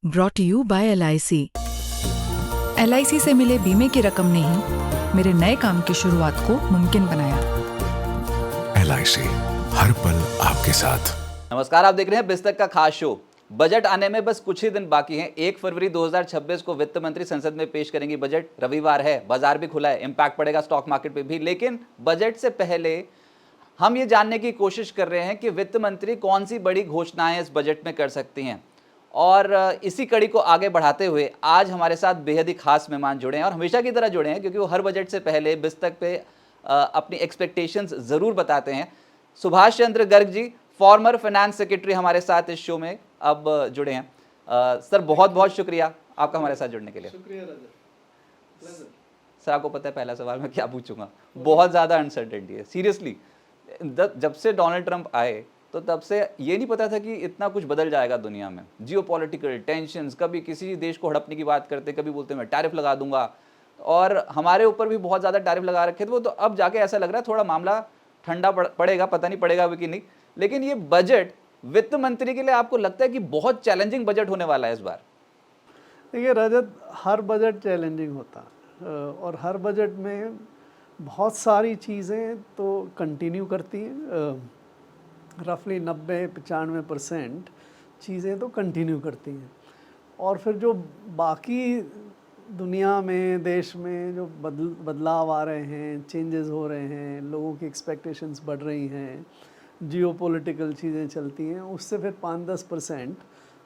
Brought you by LIC। LIC से मिले बीमे की रकम ने ही मेरे नए काम की शुरुआत को मुमकिन बनाया। LIC हर पल आपके साथ। नमस्कार, आप देख रहे हैं बिस्तक का खास शो। बजट आने में बस कुछ ही दिन बाकी हैं। 1 फरवरी 2026 को वित्त मंत्री संसद में पेश करेंगी बजट। रविवार है, बाजार भी खुला है, इंपैक्ट पड़ेगा स्टॉक मार्केट पे भी। लेकिन बजट से पहले हम ये जानने की कोशिश कर रहे हैं कि वित्त मंत्री कौन सी बड़ी घोषणाएं इस बजट में कर सकती हैं। और इसी कड़ी को आगे बढ़ाते हुए आज हमारे साथ बेहद ही खास मेहमान जुड़े हैं और हमेशा की तरह जुड़े हैं, क्योंकि वो हर बजट से पहले बिस्तक पे अपनी एक्सपेक्टेशंस ज़रूर बताते हैं। Subhash Chandra Garg ji, former finance secretary, हमारे साथ इस शो में अब जुड़े हैं। सर, बहुत बहुत शुक्रिया आपका हमारे साथ जुड़ने के लिए। शुक्रिया राजा। सर, आपको पता है पहला सवाल मैं क्या पूछूंगा? बहुत ज़्यादा अनसर्टेनिटी है, सीरियसली। जब से डोनाल्ड ट्रंप आए तो तब से ये नहीं पता था कि इतना कुछ बदल जाएगा दुनिया में। जियोपॉलिटिकल टेंशंस, कभी किसी देश को हड़पने की बात करते, कभी बोलते मैं टैरिफ लगा दूंगा, और हमारे ऊपर भी बहुत ज़्यादा टैरिफ लगा रखे थे वो। तो अब जाके ऐसा लग रहा है थोड़ा मामला ठंडा पड़ेगा, पता नहीं पड़ेगा भी कि नहीं। लेकिन ये बजट वित्त मंत्री के लिए आपको लगता है कि बहुत चैलेंजिंग बजट होने वाला है इस बार? देखिए रजत, हर बजट चैलेंजिंग होता है और हर बजट में बहुत सारी चीज़ें तो कंटिन्यू करती हैं। रफली 90-95% चीज़ें तो कंटिन्यू करती हैं, और फिर जो बाकी दुनिया में, देश में जो बदलाव आ रहे हैं, चेंजेस हो रहे हैं, लोगों की एक्सपेक्टेशंस बढ़ रही हैं, जियोपॉलिटिकल चीज़ें चलती हैं, उससे फिर 5-10%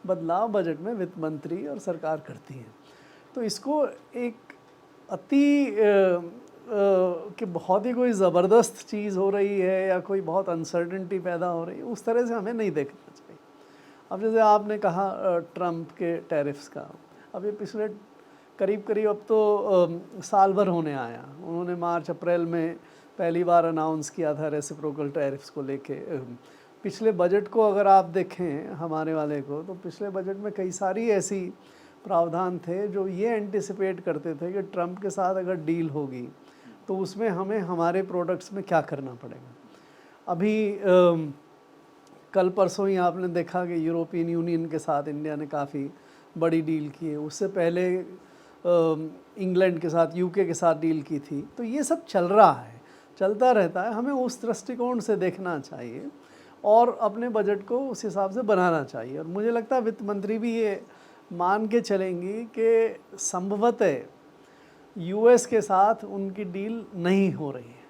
बदलाव बजट में वित्त मंत्री और सरकार करती हैं। तो इसको एक कि बहुत ही कोई ज़बरदस्त चीज़ हो रही है या कोई बहुत अनसर्टेनिटी पैदा हो रही है, उस तरह से हमें नहीं देखना चाहिए। अब जैसे आपने कहा ट्रंप के टैरिफ्स का, अब ये पिछले करीब अब तो साल भर होने आया। उन्होंने मार्च अप्रैल में पहली बार अनाउंस किया था रेसिप्रोकल टैरिफ्स को लेके। पिछले बजट को अगर आप देखें हमारे वाले को, तो पिछले बजट में कई सारी ऐसी प्रावधान थे जो ये एंटिसिपेट करते थे कि ट्रंप के साथ अगर डील होगी तो उसमें हमें हमारे प्रोडक्ट्स में क्या करना पड़ेगा। अभी कल परसों ही आपने देखा कि यूरोपियन यूनियन के साथ इंडिया ने काफ़ी बड़ी डील की है। उससे पहले इंग्लैंड के साथ, यूके के साथ डील की थी। तो ये सब चल रहा है, चलता रहता है। हमें उस दृष्टिकोण से देखना चाहिए और अपने बजट को उस हिसाब से बनाना चाहिए। और मुझे लगता है वित्त मंत्री भी ये मान के चलेंगी कि संभवतः यूएस के साथ उनकी डील नहीं हो रही है,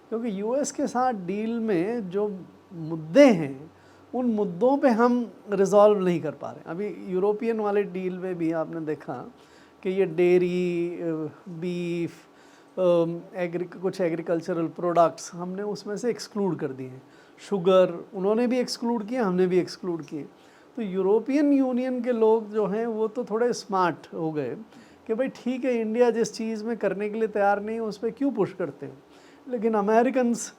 क्योंकि यूएस के साथ डील में जो मुद्दे हैं उन मुद्दों पे हम रिजॉल्व नहीं कर पा रहे। अभी यूरोपियन वाले डील में भी आपने देखा कि ये डेयरी, बीफ, कुछ एग्रीकल्चरल प्रोडक्ट्स हमने उसमें से एक्सक्लूड कर दिए हैं। शुगर उन्होंने भी एक्सक्लूड किए, हमने भी एक्सक्लूड किए। तो यूरोपियन यूनियन के लोग जो हैं वो तो थोड़े स्मार्ट हो गए कि भाई ठीक है, इंडिया जिस चीज़ में करने के लिए तैयार नहीं है उस पर क्यों पुश करते हैं। लेकिन अमेरिकन्स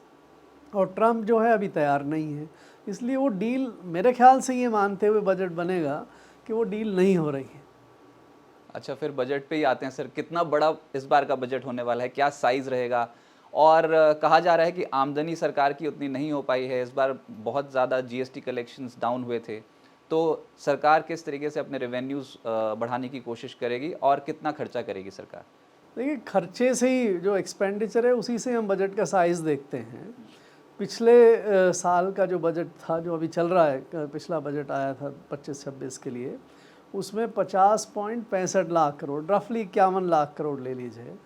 और ट्रंप जो है अभी तैयार नहीं है, इसलिए वो डील, मेरे ख्याल से ये मानते हुए बजट बनेगा कि वो डील नहीं हो रही है। अच्छा, फिर बजट पे ही आते हैं सर। कितना बड़ा इस बार का बजट होने वाला है, क्या साइज़ रहेगा? और कहा जा रहा है कि आमदनी सरकार की उतनी नहीं हो पाई है इस बार, बहुत ज़्यादा जीएसटी कलेक्शंस डाउन हुए थे। तो सरकार किस तरीके से अपने रेवेन्यूज़ बढ़ाने की कोशिश करेगी और कितना खर्चा करेगी सरकार? देखिए, खर्चे से ही जो एक्सपेंडिचर है उसी से हम बजट का साइज़ देखते हैं। पिछले साल का जो बजट था, जो अभी चल रहा है, पिछला बजट आया था 25-26 के लिए, उसमें 50.65 लाख करोड़, रफली 51 लाख करोड़ ले लीजिए।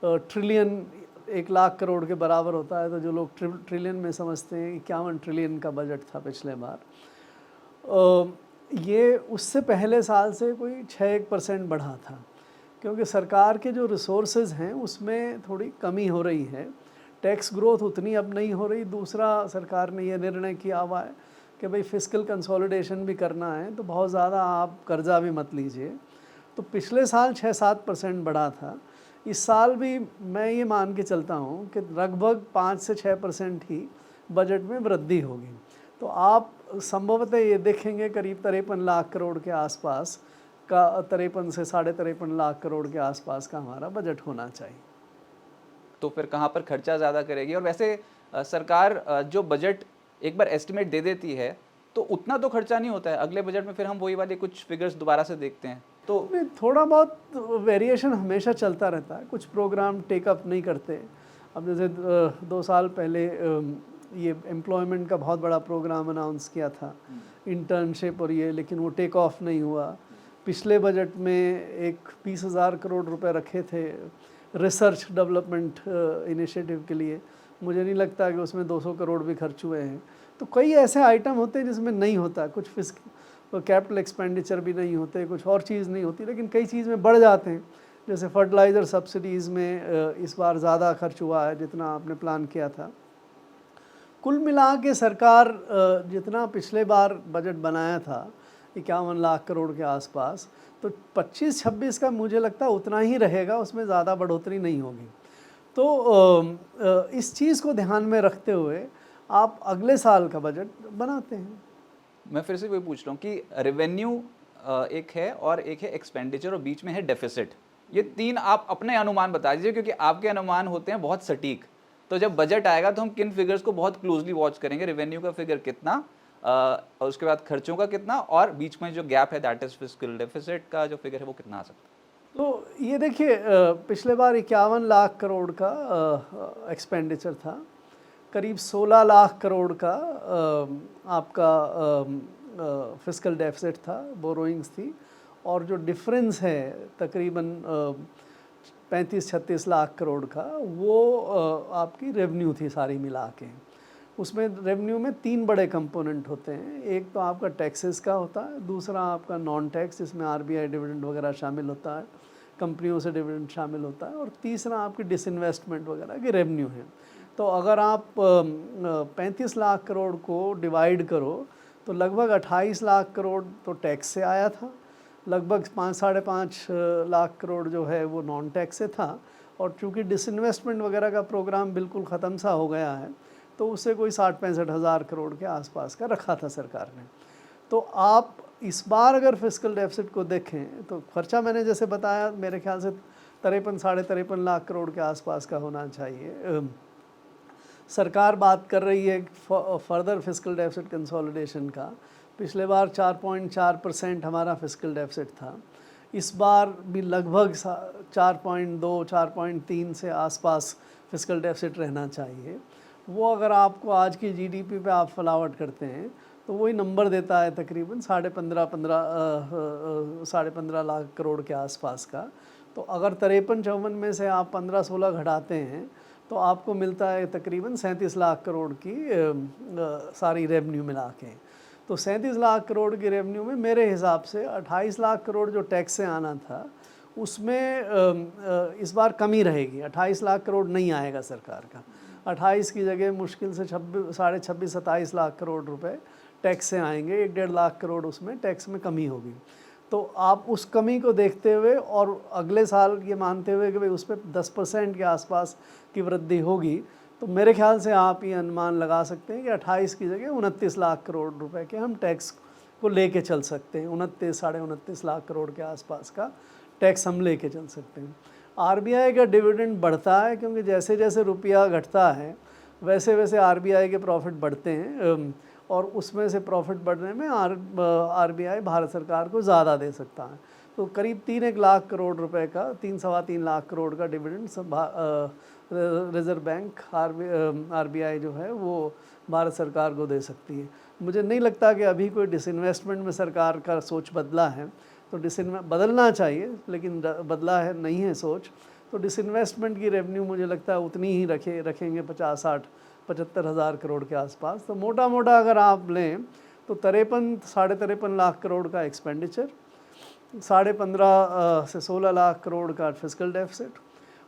ट्रिलियन 1 लाख करोड़ के बराबर होता है, तो जो लोग ट्रिलियन में समझते हैं, 51 ट्रिलियन का बजट था पिछले बार। ये उससे पहले साल से कोई 6% बढ़ा था, क्योंकि सरकार के जो रिसोर्सेज हैं उसमें थोड़ी कमी हो रही है। टैक्स ग्रोथ उतनी अब नहीं हो रही। दूसरा, सरकार ने यह निर्णय किया हुआ है कि भाई फिस्कल कंसोलिडेशन भी करना है, तो बहुत ज़्यादा आप कर्जा भी मत लीजिए। तो पिछले साल 6-7% बढ़ा था। इस साल भी मैं ये मान के चलता हूँ कि लगभग 5-6% ही बजट में वृद्धि होगी। तो आप संभवतः ये देखेंगे करीब 53 लाख करोड़ के आसपास का, 53 से 53.5 लाख करोड़ के आसपास का हमारा बजट होना चाहिए। तो फिर कहाँ पर खर्चा ज़्यादा करेगी? और वैसे सरकार जो बजट एक बार एस्टिमेट दे देती है तो उतना तो खर्चा नहीं होता है। अगले बजट में फिर हम वही वाले कुछ फिगर्स दोबारा से देखते हैं तो नहीं, थोड़ा बहुत वेरिएशन हमेशा चलता रहता है, कुछ प्रोग्राम टेकअप नहीं करते। अब जैसे 2 साल पहले ये एम्प्लॉयमेंट का बहुत बड़ा प्रोग्राम अनाउंस किया था, इंटर्नशिप और ये, लेकिन वो टेक ऑफ नहीं हुआ। पिछले बजट में एक 20,000 करोड़ रुपए रखे थे रिसर्च डेवलपमेंट इनिशिएटिव के लिए, मुझे नहीं लगता कि उसमें 200 करोड़ भी खर्च हुए हैं। तो कई ऐसे आइटम होते हैं जिसमें नहीं होता, कुछ कैपिटल एक्सपेंडिचर भी नहीं होते, कुछ और चीज़ नहीं होती, लेकिन कई चीज़ में बढ़ जाते हैं। जैसे फर्टिलाइज़र सब्सिडीज़ में इस बार ज़्यादा खर्च हुआ है जितना आपने प्लान किया था। कुल मिला के सरकार जितना पिछले बार बजट बनाया था 51 लाख करोड़ के आसपास, तो 25-26 का मुझे लगता है उतना ही रहेगा, उसमें ज़्यादा बढ़ोतरी नहीं होगी। तो इस चीज़ को ध्यान में रखते हुए आप अगले साल का बजट बनाते हैं। मैं फिर से वही पूछ रहा हूँ कि रेवेन्यू एक है और एक है एक्सपेंडिचर और बीच में है डेफिसिट। ये तीन आप अपने अनुमान बता दीजिए, क्योंकि आपके अनुमान होते हैं बहुत सटीक। तो जब बजट आएगा तो हम किन फिगर्स को बहुत क्लोजली वॉच करेंगे, रेवेन्यू का फिगर कितना और उसके बाद खर्चों का कितना, और बीच में जो गैप है दैट इज फिस्कल डेफिसिट का जो फिगर है वो कितना आ सकता है। तो ये देखिए, पिछले बार 51 लाख करोड़ का एक्सपेंडिचर था, करीब 16 लाख करोड़ का आपका फिस्कल डेफिसिट था, बोरोइंग्स थी, और जो डिफरेंस है तकरीबन 35-36 लाख करोड़ का, वो आपकी रेवेन्यू थी सारी मिला के। उसमें रेवेन्यू में 3 बड़े कंपोनेंट होते हैं। एक तो आपका टैक्सेस का होता है, दूसरा आपका नॉन टैक्स जिसमें आरबीआई डिविडेंड वगैरह शामिल होता है, कंपनियों से डिविडेंड शामिल होता है, और तीसरा आपकी डिसइन्वेस्टमेंट वगैरह की रेवेन्यू है। तो अगर आप 35 लाख करोड़ को डिवाइड करो तो लगभग 28 लाख करोड़ तो टैक्स से आया था, लगभग 5-5.5 लाख करोड़ जो है वो नॉन टैक्स से था, और चूँकि डिसइन्वेस्टमेंट वगैरह का प्रोग्राम बिल्कुल ख़त्म सा हो गया है तो उससे कोई 60-65 हज़ार करोड़ के आसपास का रखा था सरकार ने। तो आप इस बार अगर फिस्कल डेफिसिट को देखें तो खर्चा मैंने जैसे बताया मेरे ख्याल से 53-53 लाख करोड़ के आसपास का होना चाहिए। सरकार बात कर रही है फर्दर फिस्कल डेफिसिट कंसोलिडेशन का। पिछले बार 4.4% हमारा फिस्कल डेफिसिट था, इस बार भी लगभग 4.2-4.3 से आसपास फिस्कल डेफिसिट रहना चाहिए। वो अगर आपको आज की जीडीपी पे आप फ्लावट करते हैं तो वही नंबर देता है तकरीबन 15.5 लाख करोड़ के आसपास का। तो अगर 53-54 में से आप 15-16 घटाते हैं तो आपको मिलता है तकरीबन 37 लाख करोड़ की सारी रेवेन्यू मिला के। तो 37 लाख करोड़ की रेवेन्यू में मेरे हिसाब से 28 लाख करोड़ जो टैक्स से आना था उसमें इस बार कमी रहेगी। 28 लाख करोड़ नहीं आएगा सरकार का, 28 की जगह मुश्किल से 26-27 लाख करोड़ रुपए टैक्स से आएंगे, 1-1.5 लाख करोड़ उसमें टैक्स में कमी होगी। तो आप उस कमी को देखते हुए और अगले साल ये मानते हुए कि भाई उस पर 10% के आसपास की वृद्धि होगी, तो मेरे ख्याल से आप ये अनुमान लगा सकते हैं कि 28 की जगह 29 लाख करोड़ रुपए के हम टैक्स को लेके चल सकते हैं। 29-29.5 लाख करोड़ के आसपास का टैक्स हम लेके चल सकते हैं। आरबीआई का डिविडेंड बढ़ता है क्योंकि जैसे जैसे रुपया घटता है वैसे वैसे आरबीआई के प्रॉफिट बढ़ते हैं, और उसमें से प्रॉफिट बढ़ने में आरबीआई भारत सरकार को ज़्यादा दे सकता है। तो करीब 3-1 लाख करोड़ रुपए का, 3-3.25 लाख करोड़ का डिविडेंड रिजर्व बैंक आरबीआई जो है वो भारत सरकार को दे सकती है। मुझे नहीं लगता कि अभी कोई डिसइन्वेस्टमेंट में सरकार का सोच बदला है, तो बदलना चाहिए लेकिन बदला है नहीं है सोच। तो डिसइन्वेस्टमेंट की रेवेन्यू मुझे लगता है उतनी ही रखेंगे 50-60-75 हज़ार करोड़ के आसपास। तो मोटा मोटा अगर आप लें तो 53-53.5 लाख करोड़ का एक्सपेंडिचर, 15.5 से 16 लाख करोड़ का फिस्कल डेफिसिट,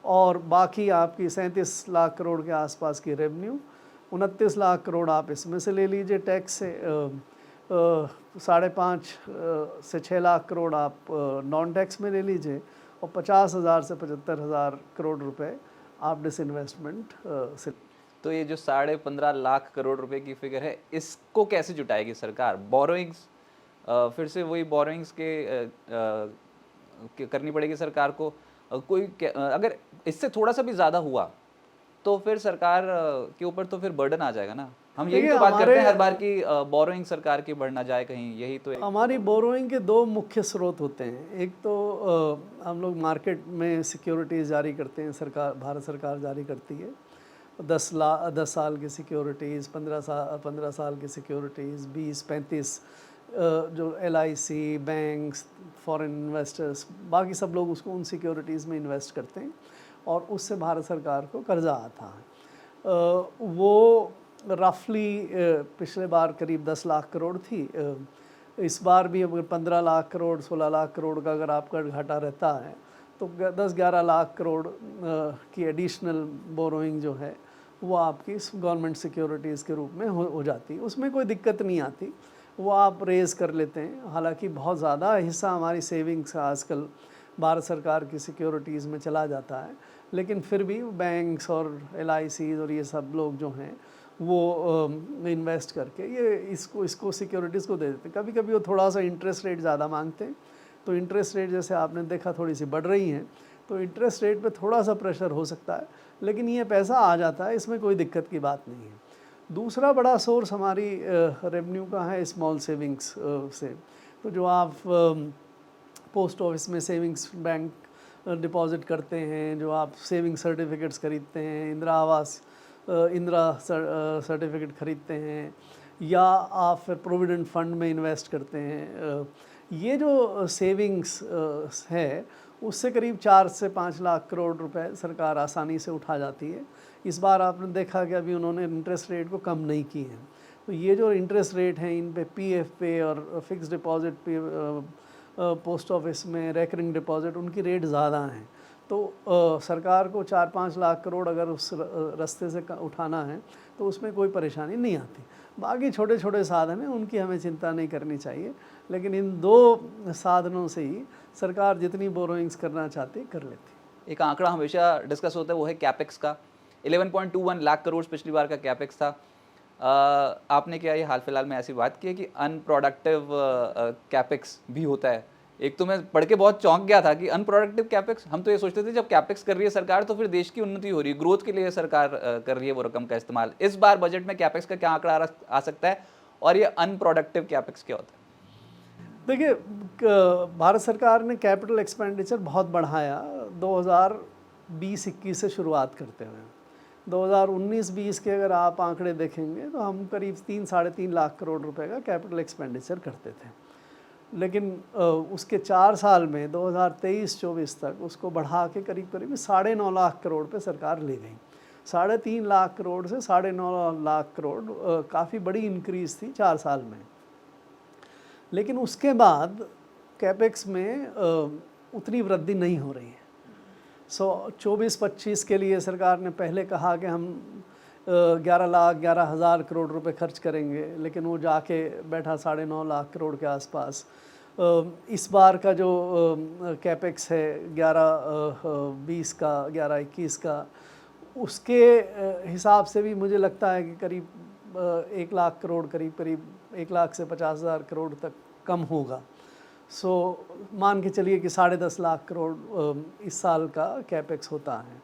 और बाकी आपकी 37 लाख करोड़ के आसपास की रेवेन्यू, 29 लाख करोड़ आप इसमें से ले लीजिए टैक्स से, 5.5 से 6 लाख करोड़ आप नॉन टैक्स में ले लीजिए, और 50,000 से 75,000 करोड़ रुपए आप डिसइन्वेस्टमेंट से। तो ये जो 15.5 लाख करोड़ रुपए की फिगर है, इसको कैसे जुटाएगी सरकार? बोरोइंग्स, फिर से वही बोरोइंग्स के करनी पड़ेगी सरकार को। कोई अगर इससे थोड़ा सा भी ज़्यादा हुआ तो फिर सरकार के ऊपर तो फिर बर्डन आ जाएगा ना। हम यही देखिए, तो बात करते हैं हर हमारे बार की बोरोइंग सरकार की बढ़ ना जाए कहीं, यही तो हमारी बोरोइंग के दो मुख्य स्रोत होते हैं। एक तो हम लोग मार्केट में सिक्योरिटीज़ जारी करते हैं, सरकार, भारत सरकार जारी करती है। 10 साल की सिक्योरिटीज़, 15 साल की सिक्योरिटीज़, 20-35 जो LIC, बैंक्स, फॉरेन इन्वेस्टर्स, बाकी सब लोग उसको उन सिक्योरिटीज़ में इन्वेस्ट करते हैं और उससे भारत सरकार को कर्जा आता है। वो रफली पिछले बार करीब 10 लाख करोड़ थी। इस बार भी अगर 15 लाख करोड़, 16 लाख करोड़ का अगर आपका घाटा रहता है तो 10-11 लाख करोड़ की एडिशनल बोरोइंग जो है वो आपकी गवर्नमेंट सिक्योरिटीज़ के रूप में हो जाती है। उसमें कोई दिक्कत नहीं आती, वो आप रेज़ कर लेते हैं। हालांकि बहुत ज़्यादा हिस्सा हमारी सेविंग्स का आजकल भारत सरकार की सिक्योरिटीज़ में चला जाता है, लेकिन फिर भी बैंक्स और LICs और ये सब लोग जो हैं वो इन्वेस्ट करके ये इसको सिक्योरिटीज़ को दे देते हैं। कभी कभी वो थोड़ा सा इंटरेस्ट रेट ज़्यादा मांगते हैं, तो इंटरेस्ट रेट जैसे आपने देखा थोड़ी सी बढ़ रही हैं, तो इंटरेस्ट रेट पे थोड़ा सा प्रेशर हो सकता है, लेकिन ये पैसा आ जाता है, इसमें कोई दिक्कत की बात नहीं है। दूसरा बड़ा सोर्स हमारी रेवेन्यू का है स्मॉल सेविंग्स से। तो जो आप पोस्ट ऑफिस में सेविंग्स बैंक डिपॉजिट करते हैं, जो आप सेविंग सर्टिफिकेट्स खरीदते हैं, इंदिरा आवास सर्टिफिकेट खरीदते हैं, या आप फिर प्रोविडेंट फंड में इन्वेस्ट करते हैं, ये जो सेविंग्स है उससे करीब 4 से 5 लाख करोड़ रुपए सरकार आसानी से उठा जाती है। इस बार आपने देखा कि अभी उन्होंने इंटरेस्ट रेट को कम नहीं की है, तो ये जो इंटरेस्ट रेट हैं इन पे PF पे और फिक्स डिपॉजिट पे, पोस्ट ऑफिस में रेकरिंग डिपॉजिट, उनकी रेट ज़्यादा हैं। तो सरकार को 4-5 लाख करोड़ अगर उस रास्ते से उठाना है तो उसमें कोई परेशानी नहीं आती। बाकी छोटे छोटे साधन हैं, उनकी हमें चिंता नहीं करनी चाहिए, लेकिन इन दो साधनों से ही सरकार जितनी बोरोइंग्स करना चाहती कर लेती। एक आंकड़ा हमेशा डिस्कस होता है, वो है कैपेक्स का। 11.21 लाख करोड़ पिछली बार का कैपेक्स था। आपने क्या ये हाल फिलहाल में ऐसी बात की है कि अनप्रोडक्टिव कैपेक्स भी होता है? एक तो मैं पढ़ के बहुत चौंक गया था कि अनप्रोडक्टिव कैपेक्स, हम तो ये सोचते थे जब कैपेक्स कर रही है सरकार तो फिर देश की उन्नति हो रही है, ग्रोथ के लिए सरकार कर रही है वो रकम का इस्तेमाल। इस बार बजट में कैपेक्स का क्या आंकड़ा आ सकता है और ये अनप्रोडक्टिव कैपेक्स क्या होता है? देखिए, भारत सरकार ने कैपिटल एक्सपेंडिचर बहुत बढ़ाया 2020-21 से शुरुआत करते हुए। 2019-20 के अगर आप आंकड़े देखेंगे तो हम करीब 3-3.5 लाख करोड़ रुपए का कैपिटल एक्सपेंडिचर करते थे, लेकिन उसके 4 साल में 2023-24 तक उसको बढ़ा के करीब 9.5 लाख करोड़ पे सरकार ले गई। 3.5 लाख करोड़ से 9.5 लाख करोड़ काफ़ी बड़ी इंक्रीज़ थी 4 साल में। लेकिन उसके बाद कैपेक्स में उतनी वृद्धि नहीं हो रही है। 24-25 के लिए सरकार ने पहले कहा कि हम 11,11,000 करोड़ रुपए खर्च करेंगे, लेकिन वो जाके बैठा 9.5 लाख करोड़ के आसपास। इस बार का जो कैपेक्स है 11-20 का, 11-21 का, उसके हिसाब से भी मुझे लगता है कि करीब 1 लाख करोड़, करीब 1 लाख से 50,000 करोड़ तक कम होगा। मान के चलिए कि 10.5 लाख करोड़ इस साल का कैपेक्स होता है,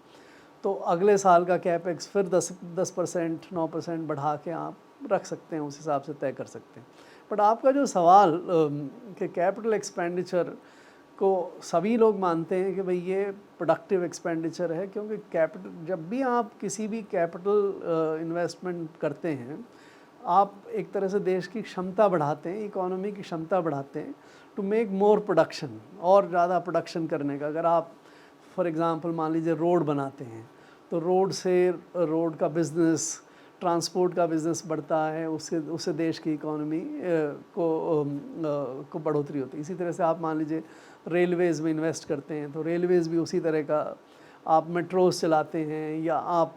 तो अगले साल का कैपेक्स फिर 10%, 9% बढ़ा के आप रख सकते हैं, उस हिसाब से तय कर सकते हैं। बट आपका जो सवाल कि कैपिटल एक्सपेंडिचर को सभी लोग मानते हैं कि भाई ये प्रोडक्टिव एक्सपेंडिचर है, क्योंकि कैपिटल, जब भी आप किसी भी कैपिटल इन्वेस्टमेंट करते हैं, आप एक तरह से देश की क्षमता बढ़ाते हैं, इकोनॉमी की क्षमता बढ़ाते हैं टू मेक मोर प्रोडक्शन, और ज़्यादा प्रोडक्शन करने का। अगर आप फॉर एग्ज़ाम्पल मान लीजिए रोड बनाते हैं, तो रोड का बिज़नेस, ट्रांसपोर्ट का बिज़नेस बढ़ता है, उससे देश की इकोनॉमी को बढ़ोतरी होती है। इसी तरह से आप मान लीजिए रेलवेज़ में इन्वेस्ट करते हैं, तो रेलवेज़ भी उसी तरह का, आप मेट्रोज़ चलाते हैं, या आप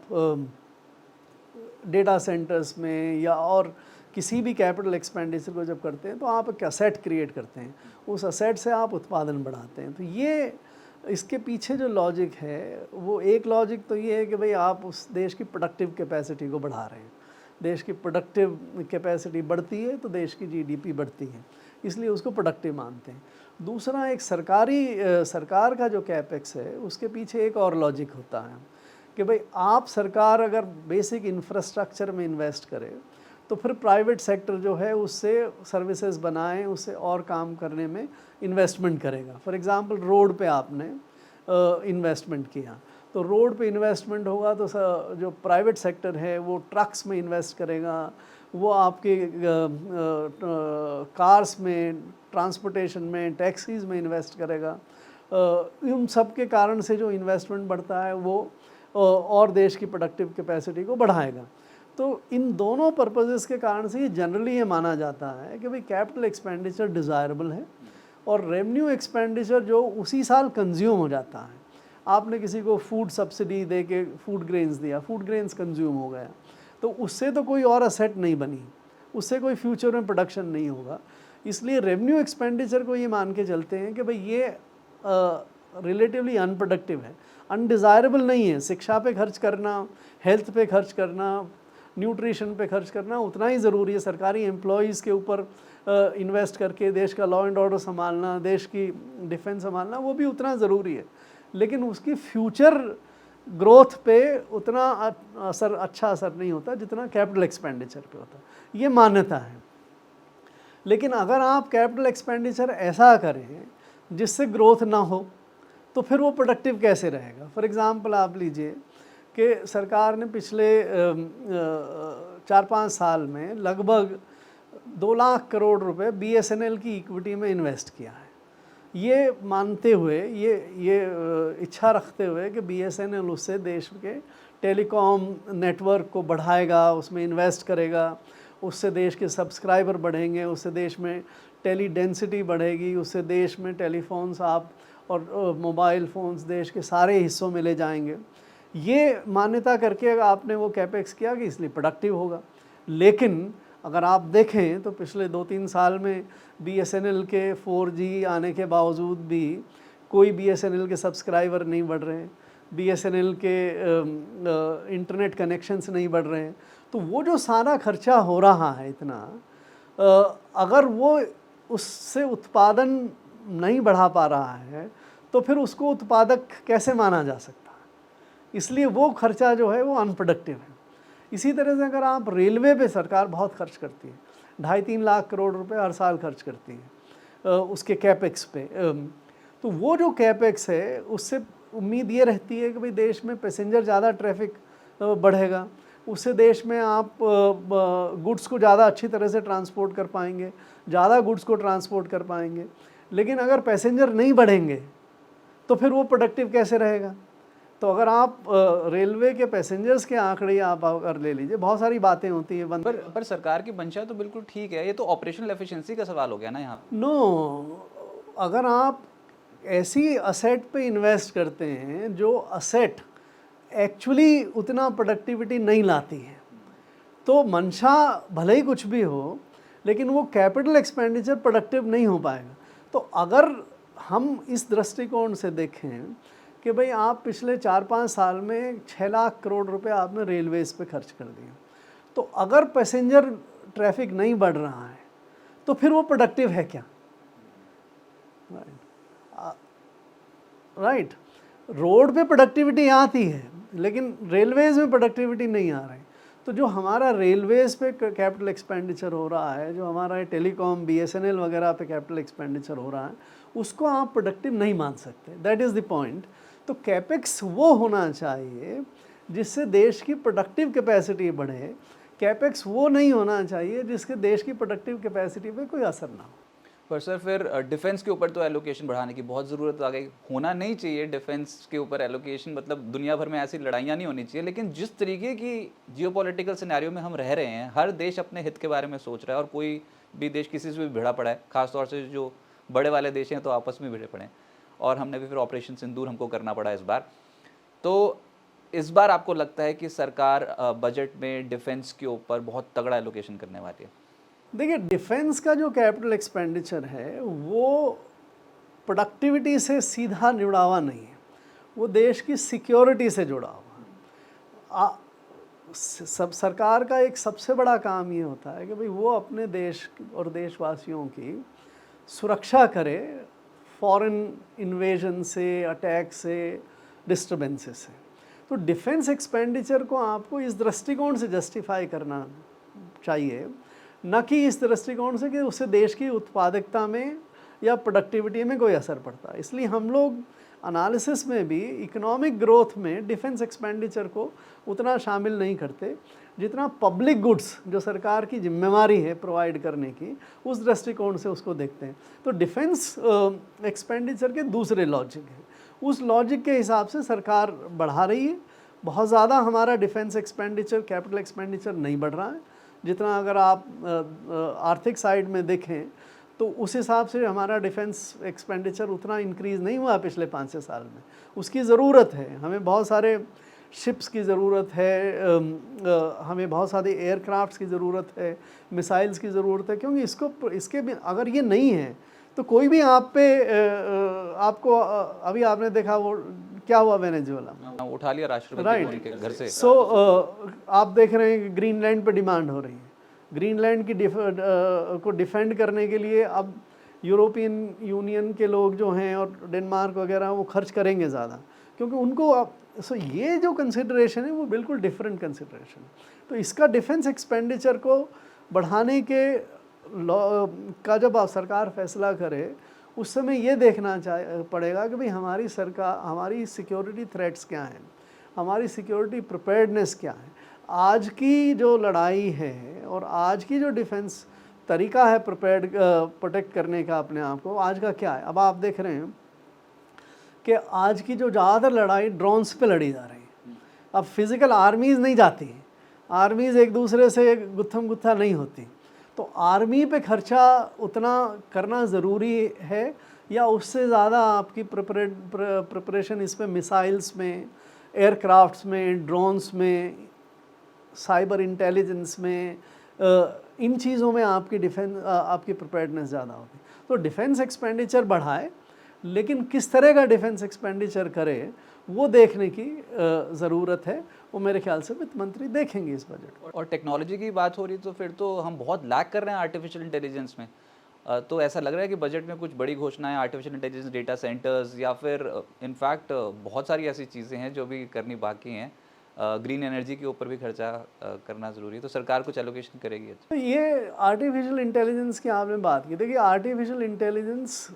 डेटा सेंटर्स में, या और किसी भी कैपिटल एक्सपेंडिचर को जब करते हैं तो आप एक असेट क्रिएट करते हैं, उस असेट से आप उत्पादन बढ़ाते हैं। तो ये इसके पीछे जो लॉजिक है, वो एक लॉजिक तो ये है कि भाई आप उस देश की प्रोडक्टिव कैपेसिटी को बढ़ा रहे हैं। देश की प्रोडक्टिव कैपेसिटी बढ़ती है तो देश की GDP बढ़ती है, इसलिए उसको प्रोडक्टिव मानते हैं। दूसरा, एक सरकार का जो कैपेक्स है उसके पीछे एक और लॉजिक होता है कि भाई आप सरकार अगर बेसिक इंफ्रास्ट्रक्चर में इन्वेस्ट करे तो फिर प्राइवेट सेक्टर जो है उससे सर्विसेज बनाएं, उससे और काम करने में इन्वेस्टमेंट करेगा। फॉर एग्जांपल रोड पे आपने इन्वेस्टमेंट किया, तो रोड पे इन्वेस्टमेंट होगा तो जो प्राइवेट सेक्टर है वो ट्रक्स में इन्वेस्ट करेगा, वो आपके कार्स में, ट्रांसपोर्टेशन में, टैक्सीज़ में इन्वेस्ट करेगा। उन सब के कारण से जो इन्वेस्टमेंट बढ़ता है वो और देश की प्रोडक्टिव कैपेसिटी को बढ़ाएगा। तो इन दोनों पर्पसेस के कारण से ये जनरली ये माना जाता है कि भाई कैपिटल एक्सपेंडिचर डिज़ायरेबल है और रेवेन्यू एक्सपेंडिचर जो उसी साल कंज्यूम हो जाता है। आपने किसी को फूड सब्सिडी दे के फूड ग्रेन्स दिया, फूड ग्रेन्स कंज्यूम हो गया, तो उससे तो कोई और असेट नहीं बनी, उससे कोई फ्यूचर में प्रोडक्शन नहीं होगा। इसलिए रेवेन्यू एक्सपेंडिचर को ये मान के चलते हैं कि भाई ये रिलेटिवली अनप्रोडक्टिव है, अनडिज़ायरेबल नहीं है। शिक्षा पे खर्च करना, हेल्थ पे खर्च करना, न्यूट्रिशन पे खर्च करना उतना ही ज़रूरी है। सरकारी एम्प्लॉयज़ के ऊपर इन्वेस्ट करके देश का लॉ एंड ऑर्डर संभालना, देश की डिफेंस संभालना, वो भी उतना ज़रूरी है, लेकिन उसकी फ्यूचर ग्रोथ पे उतना अच्छा असर नहीं होता जितना कैपिटल एक्सपेंडिचर पे होता है। ये मान्यता है। लेकिन अगर आप कैपिटल एक्सपेंडिचर ऐसा करें जिससे ग्रोथ ना हो तो फिर वो प्रोडक्टिव कैसे रहेगा। फॉर एग्ज़ाम्पल आप लीजिए कि सरकार ने पिछले 4-5 साल में लगभग 2 लाख करोड़ रुपए BSNL की इक्विटी में इन्वेस्ट किया है, ये मानते हुए, ये इच्छा रखते हुए कि BSNL उससे देश के टेलीकॉम नेटवर्क को बढ़ाएगा, उसमें इन्वेस्ट करेगा, उससे देश के सब्सक्राइबर बढ़ेंगे, उससे देश में टेली डेंसिटी बढ़ेगी, उससे देश में टेलीफोन्स आप और मोबाइल फ़ोन्स देश के सारे हिस्सों में ले जाएंगे। ये मान्यता करके आपने वो कैपेक्स किया कि इसलिए प्रोडक्टिव होगा। लेकिन अगर आप देखें तो पिछले 2-3 साल में BSNL के 4G आने के बावजूद भी कोई BSNL के सब्सक्राइबर नहीं बढ़ रहे हैं, BSNL के इंटरनेट कनेक्शंस नहीं बढ़ रहे हैं। तो वो जो सारा खर्चा हो रहा है इतना, अगर वो उससे उत्पादन नहीं बढ़ा पा रहा है तो फिर उसको उत्पादक कैसे माना जा सकता है। इसलिए वो खर्चा जो है वो अनप्रोडक्टिव है। इसी तरह से अगर आप रेलवे पे, सरकार बहुत खर्च करती है, 2.5-3 लाख करोड़ रुपए हर साल खर्च करती है उसके कैपेक्स पे। तो वो जो कैपेक्स है उससे उम्मीद ये रहती है कि भाई देश में पैसेंजर ज़्यादा ट्रैफिक बढ़ेगा, उससे देश में आप गुड्स को ज़्यादा अच्छी तरह से ट्रांसपोर्ट कर पाएंगे, ज़्यादा गुड्स को ट्रांसपोर्ट कर पाएंगे। लेकिन अगर पैसेंजर नहीं बढ़ेंगे तो फिर वो प्रोडक्टिव कैसे रहेगा। तो अगर आप रेलवे के पैसेंजर्स के आंकड़े आप अगर ले लीजिए, बहुत सारी बातें होती हैं पर सरकार की मंशा तो बिल्कुल ठीक है, ये तो ऑपरेशनल एफिशिएंसी का सवाल हो गया ना यहाँ। नो, अगर आप ऐसी असेट पे इन्वेस्ट करते हैं जो असेट एक्चुअली उतना प्रोडक्टिविटी नहीं लाती है, तो मंशा भले ही कुछ भी हो लेकिन वो कैपिटल एक्सपेंडिचर प्रोडक्टिव नहीं हो पाएगा। तो अगर हम इस दृष्टिकोण से देखें कि भाई आप पिछले 4-5 साल में 6 लाख करोड़ रुपए आपने रेलवेज़ पे खर्च कर दिए, तो अगर पैसेंजर ट्रैफिक नहीं बढ़ रहा है तो फिर वो प्रोडक्टिव है क्या। राइट, रोड पे प्रोडक्टिविटी आती है लेकिन रेलवेज़ में प्रोडक्टिविटी नहीं आ रही। तो जो हमारा रेलवेज़ पे कैपिटल एक्सपेंडिचर हो रहा है, जो हमारा टेलीकॉम BSNL वगैरह पे कैपिटल एक्सपेंडिचर हो रहा है, उसको आप प्रोडक्टिव नहीं मान सकते। That is the point. तो कैपेक्स वो होना चाहिए जिससे देश की प्रोडक्टिव कैपेसिटी बढ़े, कैपेक्स वो नहीं होना चाहिए जिसके देश की प्रोडक्टिव कैपेसिटी पे कोई असर ना हो। पर सर फिर डिफेंस के ऊपर तो एलोकेशन बढ़ाने की बहुत ज़रूरत आ गई, होना नहीं चाहिए डिफेंस के ऊपर एलोकेशन, मतलब दुनिया भर में ऐसी लड़ाइयाँ नहीं होनी चाहिए। लेकिन जिस तरीके की जियोपॉलिटिकल सिनेरियो में हम रह रहे हैं, हर देश अपने हित के बारे में सोच रहा है और कोई भी देश किसी से भी भिड़ा पड़ा है, खासतौर से जो बड़े वाले देश हैं तो आपस में भिड़े पड़े हैं, और हमने भी फिर ऑपरेशन सिंदूर हमको करना पड़ा इस बार। तो इस बार आपको लगता है कि सरकार बजट में डिफेंस के ऊपर बहुत तगड़ा एलोकेशन करने वाली है? देखिए, डिफेंस का जो कैपिटल एक्सपेंडिचर है वो प्रोडक्टिविटी से सीधा जुड़ा हुआ नहीं है, वो देश की सिक्योरिटी से जुड़ा हुआ है। सब सरकार का एक सबसे बड़ा काम ये होता है कि भाई वो अपने देश और देशवासियों की सुरक्षा करे फॉरेन इन्वेजन से, अटैक से, डिस्टर्बेंसेस से। तो डिफेंस एक्सपेंडिचर को आपको इस दृष्टिकोण से जस्टिफाई करना चाहिए, न कि इस दृष्टिकोण से कि उससे देश की उत्पादकता में या प्रोडक्टिविटी में कोई असर पड़ता है। इसलिए हम लोग एनालिसिस में भी इकोनॉमिक ग्रोथ में डिफेंस एक्सपेंडिचर को उतना शामिल नहीं करते जितना पब्लिक गुड्स जो सरकार की जिम्मेवारी है प्रोवाइड करने की, उस दृष्टिकोण से उसको देखते हैं। तो डिफेंस एक्सपेंडिचर के दूसरे लॉजिक हैं, उस लॉजिक के हिसाब से सरकार बढ़ा रही है। बहुत ज़्यादा हमारा डिफेंस एक्सपेंडिचर, कैपिटल एक्सपेंडिचर नहीं बढ़ रहा है जितना अगर आप आर्थिक साइड में देखें तो उस हिसाब से हमारा डिफेंस एक्सपेंडिचर उतना इंक्रीज़ नहीं हुआ पिछले 5-6 साल में। उसकी ज़रूरत है, हमें बहुत सारे शिप्स की ज़रूरत है, हमें बहुत सारे एयरक्राफ्ट्स की ज़रूरत है, मिसाइल्स की ज़रूरत है, क्योंकि इसके भी अगर ये नहीं है तो कोई भी आप पे आपको अभी आपने देखा वो क्या हुआ वेनेजुएला, उठा लिया राष्ट्रपति राइट, उनके घर से। सो आप देख रहे हैं कि ग्रीनलैंड पे डिमांड हो रही है। ग्रीनलैंड की को डिफेंड करने के लिए अब यूरोपियन यूनियन के लोग जो हैं और डेनमार्क वगैरह वो खर्च करेंगे ज़्यादा, क्योंकि उनको अब सो ये जो कंसिडरेशन है वो बिल्कुल डिफरेंट कंसिडरेशन। तो इसका डिफेंस एक्सपेंडिचर को बढ़ाने के का जब आप सरकार फैसला करे उस समय ये देखना पड़ेगा कि भाई हमारी सरकार, हमारी सिक्योरिटी थ्रेट्स क्या हैं, हमारी सिक्योरिटी प्रिपेयर्डनेस क्या है, आज की जो लड़ाई है और आज की जो डिफेंस तरीका है प्रोटेक्ट करने का अपने आप को, आज का क्या है। अब आप देख रहे हैं कि आज की जो ज़्यादातर लड़ाई ड्रोन्स पे लड़ी जा रही है। अब फिज़िकल आर्मीज़ नहीं जाती, आर्मीज़ एक दूसरे से गुत्थम गुत्था नहीं होती, तो आर्मी पे खर्चा उतना करना ज़रूरी है या उससे ज़्यादा आपकी प्रिपरेशन इस पे मिसाइल्स में, एयरक्राफ्ट्स में, ड्रोन्स में, साइबर इंटेलिजेंस में, इन चीज़ों में आपकी आपकी प्रिपेयर्डनेस ज़्यादा होगी। तो डिफेंस एक्सपेंडिचर बढ़ाए, लेकिन किस तरह का डिफेंस एक्सपेंडिचर करे वो देखने की ज़रूरत है। वो मेरे ख्याल से वित्त मंत्री देखेंगे इस बजट। और टेक्नोलॉजी की बात हो रही तो फिर तो हम बहुत लैग कर रहे हैं आर्टिफिशियल इंटेलिजेंस में। तो ऐसा लग रहा है कि बजट में कुछ बड़ी घोषणाएं आर्टिफिशियल इंटेलिजेंस, डेटा सेंटर्स या फिर इनफैक्ट बहुत सारी ऐसी चीज़ें हैं जो भी करनी बाकी हैं। ग्रीन एनर्जी के ऊपर भी खर्चा करना ज़रूरी है, तो सरकार कुछ एलोकेशन करेगी। तो ये आर्टिफिशियल इंटेलिजेंस की आपने बात की, देखिए आर्टिफिशियल इंटेलिजेंस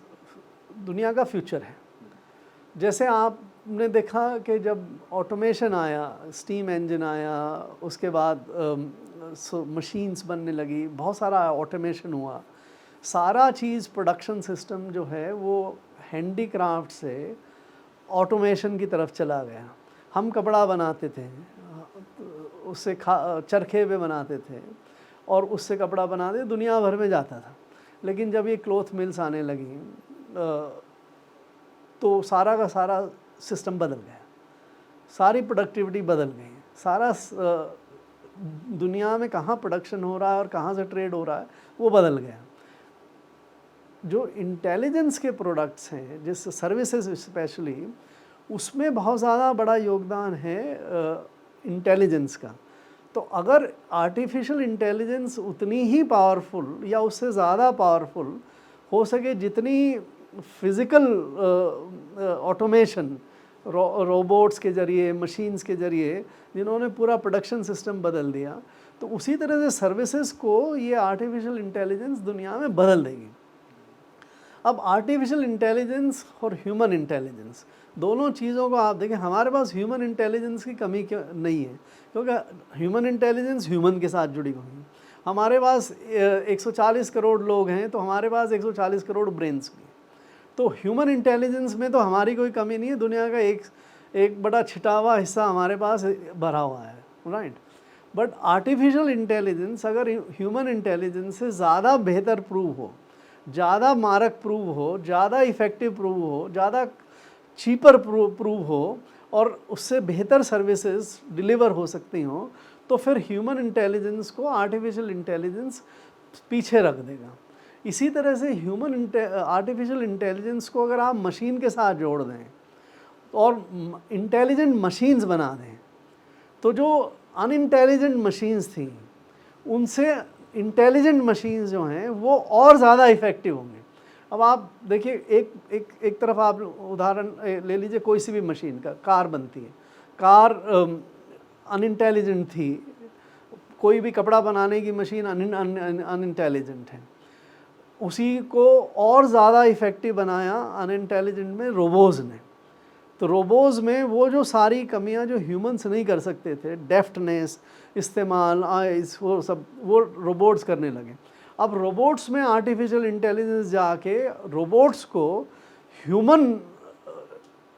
दुनिया का फ्यूचर है। जैसे आपने देखा कि जब ऑटोमेशन आया, स्टीम इंजन आया, उसके बाद मशीन्स बनने लगी, बहुत सारा ऑटोमेशन हुआ, सारा चीज़ प्रोडक्शन सिस्टम जो है वो हैंडीक्राफ्ट से ऑटोमेशन की तरफ चला गया। हम कपड़ा बनाते थे, उससे चरखे पे बनाते थे और उससे कपड़ा बनाते दुनिया भर में जाता था। लेकिन जब ये क्लॉथ मिल्स आने लगी तो सारा का सारा सिस्टम बदल गया, सारी प्रोडक्टिविटी बदल गई, सारा दुनिया में कहाँ प्रोडक्शन हो रहा है और कहाँ से ट्रेड हो रहा है वो बदल गया। जो इंटेलिजेंस के प्रोडक्ट्स हैं, जिस सर्विसेज स्पेशली, उसमें बहुत ज़्यादा बड़ा योगदान है इंटेलिजेंस का। तो अगर आर्टिफिशियल इंटेलिजेंस उतनी ही पावरफुल या उससे ज़्यादा पावरफुल हो सके जितनी फिज़िकल ऑटोमेशन, रोबोट्स के ज़रिए, मशीन्स के ज़रिए जिन्होंने पूरा प्रोडक्शन सिस्टम बदल दिया, तो उसी तरह से सर्विसेज को ये आर्टिफिशियल इंटेलिजेंस दुनिया में बदल देगी। अब आर्टिफिशियल इंटेलिजेंस और ह्यूमन इंटेलिजेंस दोनों चीज़ों को आप देखें, हमारे पास ह्यूमन इंटेलिजेंस की कमी नहीं है, क्योंकि ह्यूमन इंटेलिजेंस ह्यूमन के साथ जुड़ी हुई है। हमारे पास 140 करोड़ लोग हैं, तो हमारे पास 140 करोड़ ब्रेन्स भी हैं। तो ह्यूमन इंटेलिजेंस में तो हमारी कोई कमी नहीं है, दुनिया का एक बड़ा छिटा हिस्सा हमारे पास भरा हुआ है, राइट। बट आर्टिफिशियल इंटेलिजेंस अगर ह्यूमन इंटेलिजेंस से ज़्यादा बेहतर प्रूव हो, ज़्यादा मारक प्रूव हो, ज़्यादा इफ़ेक्टिव प्रूव हो, ज़्यादा चीपर प्रूव हो और उससे बेहतर सर्विसेज डिलीवर हो सकती हों, तो फिर ह्यूमन इंटेलिजेंस को आर्टिफिशियल इंटेलिजेंस पीछे रख देगा। इसी तरह से आर्टिफिशियल इंटेलिजेंस को अगर आप मशीन के साथ जोड़ दें और इंटेलिजेंट मशीन्स बना दें, तो जो अनइंटेलिजेंट मशीन्स थी उनसे इंटेलिजेंट मशीन्स जो हैं वो और ज़्यादा इफ़ेक्टिव होंगे। अब आप देखिए, एक तरफ आप उदाहरण ले लीजिए, कोई सी भी मशीन का, कार बनती है, कार अनइंटेलिजेंट थी, कोई भी कपड़ा बनाने की मशीन अनइंटेलिजेंट है, उसी को और ज़्यादा इफ़ेक्टिव बनाया अनइंटेलिजेंट में रोबोज़ ने। तो रोबोज़ में वो जो सारी कमियां जो ह्यूमंस नहीं कर सकते थे, डेफ्टनेस, इस्तेमाल, आइज़, वो सब वो रोबोट्स करने लगे। अब रोबोट्स में आर्टिफिशियल इंटेलिजेंस जाके रोबोट्स को ह्यूमन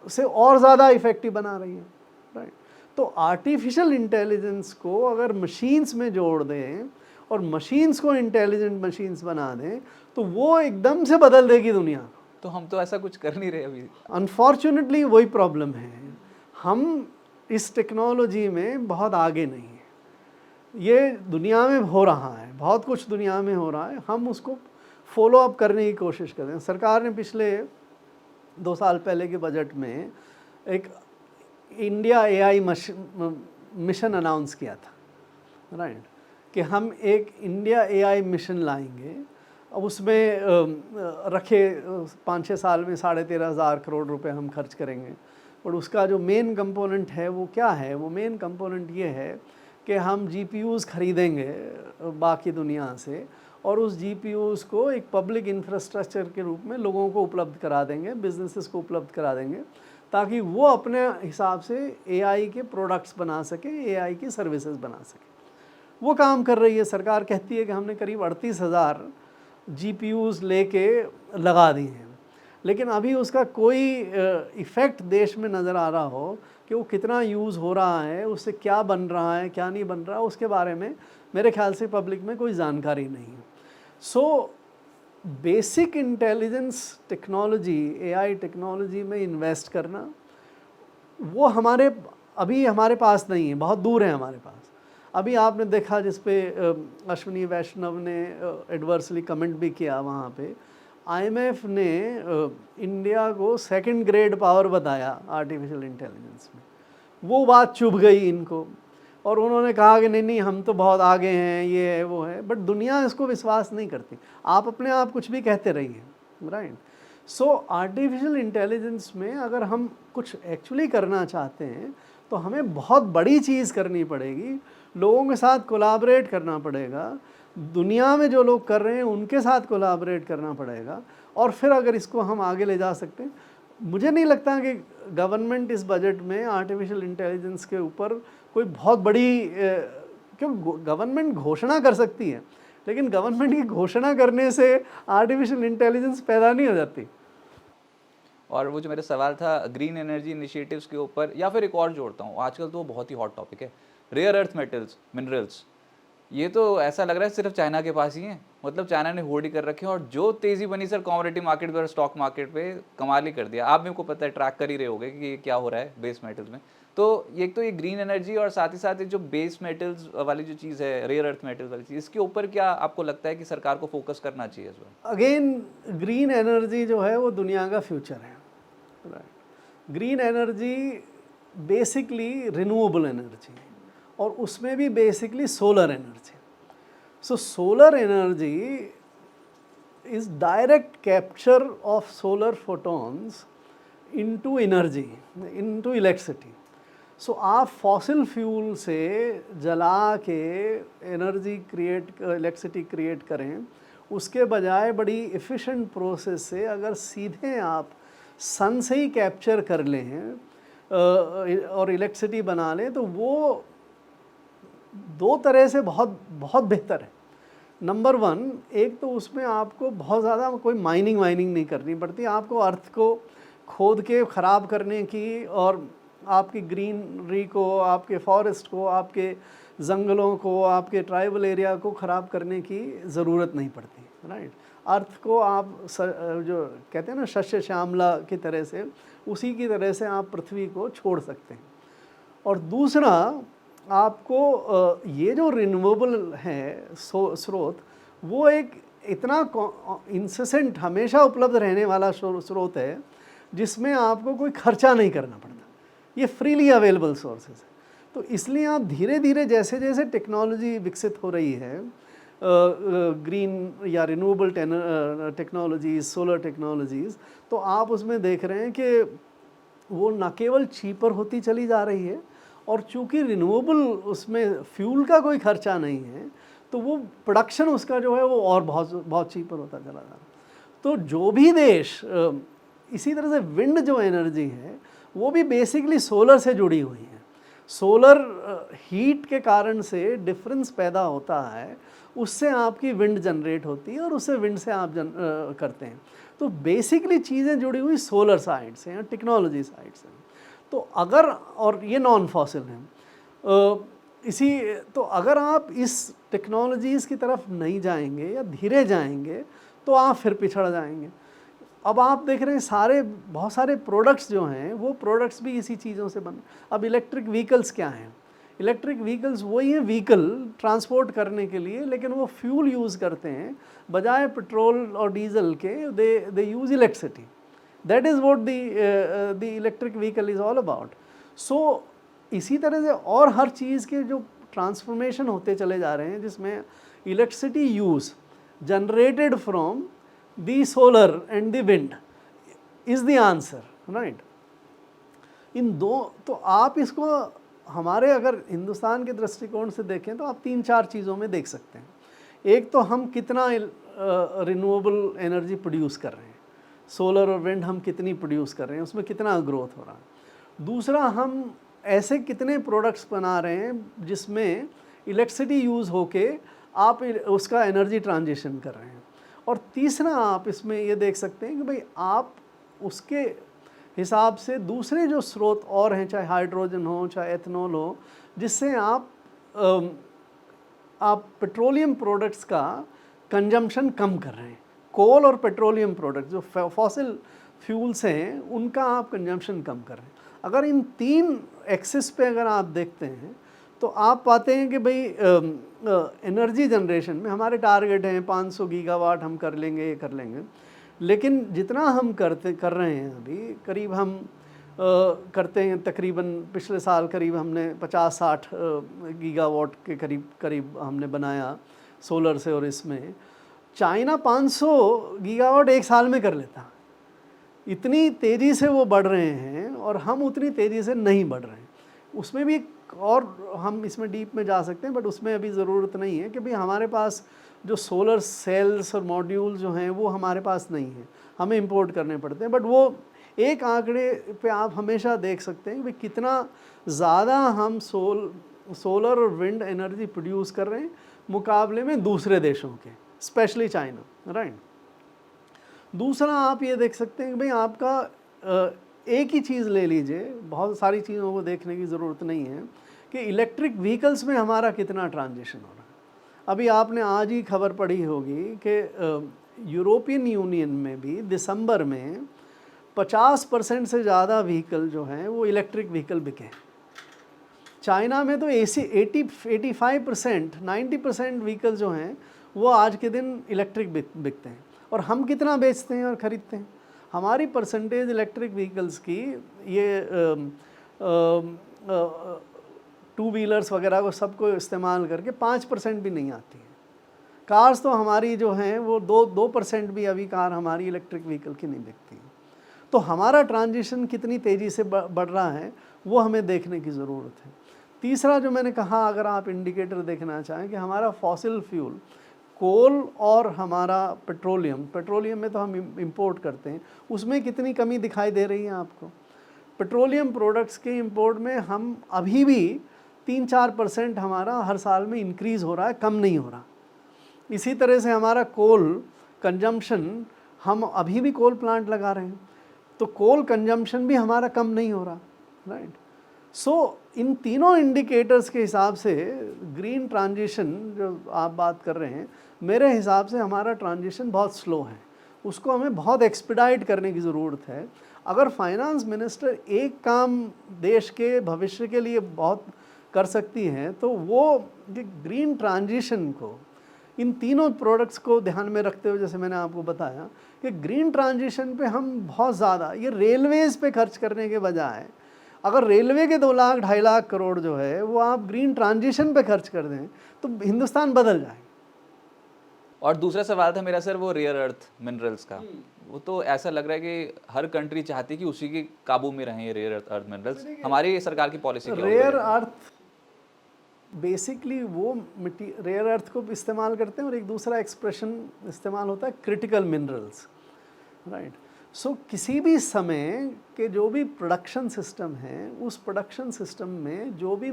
से और ज़्यादा इफ़ेक्टिव बना रही है, राइट। तो आर्टिफिशियल इंटेलिजेंस को अगर मशीन्स में जोड़ दें और मशीन्स को इंटेलिजेंट मशीन्स बना दें तो वो एकदम से बदल देगी दुनिया को। तो हम तो ऐसा कुछ कर नहीं रहे अभी। अनफॉर्चुनेटली वही प्रॉब्लम है, हम इस टेक्नोलॉजी में बहुत आगे नहीं हैं। ये दुनिया में हो रहा है, बहुत कुछ दुनिया में हो रहा है, हम उसको फॉलो अप करने की कोशिश कर रहे हैं। सरकार ने पिछले 2 साल पहले के बजट में एक इंडिया एआई मिशन अनाउंस किया था, राइट, कि हम एक इंडिया एआई मिशन लाएंगे। अब उसमें रखे 5-6 साल में 13,500 करोड़ रुपए हम खर्च करेंगे। और उसका जो मेन कंपोनेंट है वो क्या है? वो मेन कंपोनेंट ये है कि हम जीपीयूज़ खरीदेंगे बाकी दुनिया से और उस जीपीयूज़ को एक पब्लिक इंफ्रास्ट्रक्चर के रूप में लोगों को उपलब्ध करा देंगे, बिजनेसेस को उपलब्ध करा देंगे, ताकि वो अपने हिसाब से एआई के प्रोडक्ट्स बना सके, एआई की सर्विसेज बना सके। वो काम कर रही है सरकार। कहती है कि हमने करीब 38,000 जीपीयूज़ लेके लगा दिए हैं, लेकिन अभी उसका कोई इफ़ेक्ट देश में नज़र आ रहा हो कि वो कितना यूज़ हो रहा है, उससे क्या बन रहा है, क्या नहीं बन रहा, उसके बारे में मेरे ख्याल से पब्लिक में कोई जानकारी नहीं है। So basic intelligence technology, AI technology में इन्वेस्ट करना वो अभी हमारे पास नहीं है, बहुत दूर है हमारे पास। अभी आपने देखा जिस पे अश्विनी वैष्णव ने एडवर्सली कमेंट भी किया, वहाँ पे आईएमएफ ने इंडिया को 2nd ग्रेड पावर बताया आर्टिफिशियल इंटेलिजेंस में। वो बात चुभ गई इनको और उन्होंने कहा कि नहीं हम तो बहुत आगे हैं, ये है वो है, बट दुनिया इसको विश्वास नहीं करती। आप अपने आप कुछ भी कहते रहिए, राइट। सो आर्टिफिशियल इंटेलिजेंस में अगर हम कुछ एक्चुअली करना चाहते हैं तो हमें बहुत बड़ी चीज़ करनी पड़ेगी, लोगों के साथ कोलैबोरेट करना पड़ेगा, दुनिया में जो लोग कर रहे हैं उनके साथ कोलैबोरेट करना पड़ेगा, और फिर अगर इसको हम आगे ले जा सकते हैं। मुझे नहीं लगता कि गवर्नमेंट इस बजट में आर्टिफिशियल इंटेलिजेंस के ऊपर कोई बहुत बड़ी क्यों गवर्नमेंट घोषणा कर सकती है, लेकिन गवर्नमेंट की घोषणा करने से आर्टिफिशियल इंटेलिजेंस पैदा नहीं हो जाती। और वो जो मेरा सवाल था ग्रीन एनर्जी इनिशिएटिव्स के ऊपर, या फिर एक और जोड़ता हूँ, आजकल तो बहुत ही हॉट टॉपिक है रेयर अर्थ मेटल्स, मिनरल्स। ये तो ऐसा लग रहा है सिर्फ चाइना के पास ही है, मतलब चाइना ने होल्ड ही कर रखे हैं, और जो तेज़ी बनी सर कमोडिटी मार्केट पे और स्टॉक मार्केट पे, कमाल ही कर दिया। आप मेरे को पता है, ट्रैक कर ही रहे होगे कि ये क्या हो रहा है बेस मेटल्स में। तो एक तो ये ग्रीन एनर्जी और साथ ही साथ ये जो बेस मेटल्स वाली जो चीज़ है, रेयर अर्थ मेटल्स वाली चीज़, इसके ऊपर क्या आपको लगता है कि सरकार को फोकस करना चाहिए इस बार? अगेन ग्रीन एनर्जी जो है वो दुनिया का फ्यूचर है, right. Green energy basically renewable energy है और उसमें भी basically solar energy. So solar energy is direct capture of solar photons into energy, into electricity. So आप फॉसिल फ्यूल से जला के एनर्जी इलेक्ट्रिसिटी क्रिएट करें, उसके बजाय बड़ी एफिशिएंट प्रोसेस से अगर सीधे आप सन से ही कैप्चर कर लें और इलेक्ट्रिसिटी बना लें, तो वो 2 तरह से बहुत बहुत बेहतर है। नंबर 1, एक तो उसमें आपको बहुत ज़्यादा कोई माइनिंग नहीं करनी पड़ती, आपको अर्थ को खोद के ख़राब करने की और आपकी ग्रीनरी को, आपके फॉरेस्ट को, आपके जंगलों को, आपके ट्राइबल एरिया को ख़राब करने की ज़रूरत नहीं पड़ती, राइट। अर्थ को आप जो कहते हैं ना शस्य श्यामला की तरह से, उसी की तरह से आप पृथ्वी को छोड़ सकते हैं। और दूसरा, आपको ये जो रिन्यूएबल है स्रोत, वो एक इतना इंसेसेंट हमेशा उपलब्ध रहने वाला स्रोत है जिसमें आपको कोई खर्चा नहीं करना पड़ता, ये फ्रीली अवेलेबल सोर्सेज है। तो इसलिए आप धीरे धीरे जैसे जैसे टेक्नोलॉजी विकसित हो रही है, ग्रीन या रिन्यूएबल टेक्नोलॉजीज़, सोलर टेक्नोलॉजीज़, तो आप उसमें देख रहे हैं कि वो न केवल चीपर होती चली जा रही है और चूँकि रिन्यूएबल उसमें फ्यूल का कोई खर्चा नहीं है, तो वो प्रोडक्शन उसका जो है वो और बहुत बहुत चीपर होता चला जा रहा है। तो जो भी देश इसी तरह से विंड जो एनर्जी है वो भी बेसिकली सोलर से जुड़ी हुई है। सोलर हीट के कारण से डिफरेंस पैदा होता है, उससे आपकी विंड जनरेट होती है और उससे विंड से आप करते हैं। तो बेसिकली चीज़ें जुड़ी हुई सोलर साइड से हैं, टेक्नोलॉजी साइड से। तो अगर, और ये नॉन फॉसिल हैं, इसी तो अगर आप इस टेक्नोलॉजीज़ की तरफ नहीं जाएंगे या धीरे जाएंगे तो आप फिर पिछड़ जाएंगे। अब आप देख रहे हैं बहुत सारे प्रोडक्ट्स जो हैं वो प्रोडक्ट्स भी इसी चीज़ों से बने। अब इलेक्ट्रिक व्हीकल्स क्या हैं? इलेक्ट्रिक व्हीकल्स वही हैं व्हीकल ट्रांसपोर्ट करने के लिए, लेकिन वो फ्यूल यूज़ करते हैं बजाय पेट्रोल और डीजल के, they use electricity. That is what the electric vehicle is all about. So इसी तरह से और हर चीज़ के जो ट्रांसफॉर्मेशन होते चले जा रहे हैं जिसमें electricity used generated from the solar and the wind is the answer, right. इन दो, तो आप इसको हमारे अगर हिंदुस्तान के दृष्टिकोण से देखें तो आप 3-4 चीज़ों में देख सकते हैं। एक तो हम कितना रिन्यूएबल एनर्जी प्रोड्यूस कर रहे हैं, सोलर और विंड हम कितनी प्रोड्यूस कर रहे हैं, उसमें कितना ग्रोथ हो रहा है। दूसरा, हम ऐसे कितने प्रोडक्ट्स बना रहे हैं जिसमें इलेक्ट्रिसिटी यूज़ होके आप उसका एनर्जी ट्रांजिशन कर रहे हैं। और तीसरा, आप इसमें ये देख सकते हैं कि भाई आप उसके हिसाब से दूसरे जो स्रोत और हैं, चाहे हाइड्रोजन हो, चाहे एथनॉल हो, जिससे आप पेट्रोलियम प्रोडक्ट्स का कंजम्पशन कम कर रहे हैं। कोल और पेट्रोलियम प्रोडक्ट जो फॉसिल फ्यूल्स हैं उनका आप कंजम्पशन कम कर रहे हैं। अगर इन 3 एक्सिस पे अगर आप देखते हैं तो आप पाते हैं कि भाई एनर्जी जनरेशन में हमारे टारगेट हैं 500 गीगावाट हम कर लेंगे, ये कर लेंगे, लेकिन जितना हम कर रहे हैं अभी, करीब हम करते हैं तकरीबन पिछले साल करीब हमने 50-60 गीगावाट के करीब हमने बनाया सोलर से। और इसमें चाइना 500 गीगावाट एक साल में कर लेता। इतनी तेज़ी से वो बढ़ रहे हैं और हम उतनी तेज़ी से नहीं बढ़ रहे हैं। उसमें भी और हम इसमें डीप में जा सकते हैं, बट उसमें अभी ज़रूरत नहीं है कि भाई हमारे पास जो सोलर सेल्स और मॉड्यूल जो हैं वो हमारे पास नहीं है, हमें इंपोर्ट करने पड़ते हैं। बट वो एक आंकड़े पे आप हमेशा देख सकते हैं कि भाई कितना ज़्यादा हम सोलर और विंड एनर्जी प्रोड्यूस कर रहे हैं मुकाबले में दूसरे देशों के, स्पेशली चाइना, राइट। दूसरा, आप ये देख सकते हैं कि भाई आपका एक ही चीज़ ले लीजिए, बहुत सारी चीज़ों को देखने की ज़रूरत नहीं है कि इलेक्ट्रिक व्हीकल्स में हमारा कितना ट्रांजिशन हो रहा है। अभी आपने आज ही खबर पढ़ी होगी कि यूरोपियन यूनियन में भी दिसंबर में 50% से ज़्यादा व्हीकल जो हैं वो इलेक्ट्रिक व्हीकल बिके हैं। चाइना में तो 85%, 90% व्हीकल जो हैं वो आज के दिन इलेक्ट्रिक बिकते हैं। और हम कितना बेचते हैं और ख़रीदते हैं? हमारी परसेंटेज इलेक्ट्रिक व्हीकल्स की, ये 2 व्हीलर्स वगैरह को सबको इस्तेमाल करके 5% भी नहीं आती है। कार्स तो हमारी जो हैं वो 2% भी अभी कार हमारी इलेक्ट्रिक व्हीकल की नहीं बिकती है। तो हमारा ट्रांजिशन कितनी तेज़ी से बढ़ रहा है वो हमें देखने की ज़रूरत है। तीसरा जो मैंने कहा, अगर आप इंडिकेटर देखना चाहें कि हमारा फॉसिल फ्यूल कोल और हमारा पेट्रोलियम में तो हम इंपोर्ट करते हैं, उसमें कितनी कमी दिखाई दे रही है आपको? पेट्रोलियम प्रोडक्ट्स के इंपोर्ट में हम अभी भी 3-4% हमारा हर साल में इंक्रीज़ हो रहा है, कम नहीं हो रहा। इसी तरह से हमारा कोल कंजम्पशन, हम अभी भी कोल प्लांट लगा रहे हैं तो कोल कंजम्पशन भी हमारा कम नहीं हो रहा, राइट। सो इन तीनों इंडिकेटर्स के हिसाब से ग्रीन ट्रांजिशन जो आप बात कर रहे हैं, मेरे हिसाब से हमारा ट्रांजिशन बहुत स्लो है, उसको हमें बहुत एक्सपीडाइट करने की ज़रूरत है। अगर फाइनेंस मिनिस्टर एक काम देश के भविष्य के लिए बहुत कर सकती हैं तो वो ग्रीन ट्रांजिशन को, इन तीनों प्रोडक्ट्स को ध्यान में रखते हुए, जैसे मैंने आपको बताया कि ग्रीन ट्रांजिशन पे हम बहुत ज़्यादा, ये रेलवेज़ पे खर्च करने के बजाय अगर रेलवे के 2 लाख 2.5 लाख करोड़ जो है वो आप ग्रीन ट्रांजिशन पे खर्च कर दें तो हिंदुस्तान बदल जाए। और दूसरा सवाल था मेरा सर वो रेयर अर्थ मिनरल्स का, वो तो ऐसा लग रहा है कि हर कंट्री चाहती है कि उसी के काबू में रहें रेयर अर्थ मिनरल्स। हमारी सरकार की पॉलिसी क्या होगी रेयर बजट में? अर्थ बेसिकली वो रेयर अर्थ को इस्तेमाल करते हैं, और एक दूसरा एक्सप्रेशन इस्तेमाल होता है क्रिटिकल मिनरल्स, राइट। सो किसी भी समय के जो भी प्रोडक्शन सिस्टम है, उस प्रोडक्शन सिस्टम में जो भी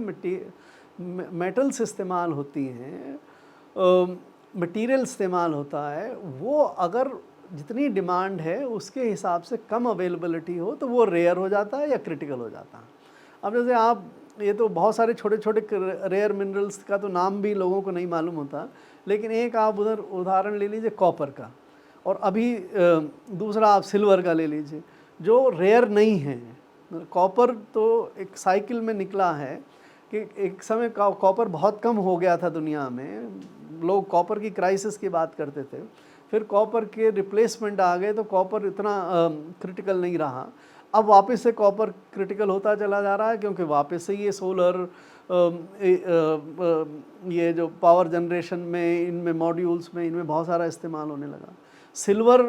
मेटल्स इस्तेमाल होती हैं, मटेरियल इस्तेमाल होता है, वो अगर जितनी डिमांड है उसके हिसाब से कम अवेलेबिलिटी हो तो वो रेयर हो जाता है या क्रिटिकल हो जाता है। अब जैसे आप, ये तो बहुत सारे छोटे छोटे रेयर मिनरल्स का तो नाम भी लोगों को नहीं मालूम होता, लेकिन एक आप उधर उदाहरण ले लीजिए कॉपर का, और अभी दूसरा आप सिल्वर का ले लीजिए जो रेयर नहीं है। कॉपर तो एक साइकिल में निकला है कि एक समय कॉपर बहुत कम हो गया था दुनिया में, लोग कॉपर की क्राइसिस की बात करते थे, फिर कॉपर के रिप्लेसमेंट आ गए तो कॉपर इतना क्रिटिकल नहीं रहा। अब वापस से कॉपर क्रिटिकल होता चला जा रहा है, क्योंकि वापस से ये सोलर ये जो पावर जनरेशन में, इनमें मॉड्यूल्स में, इनमें बहुत सारा इस्तेमाल होने लगा। सिल्वर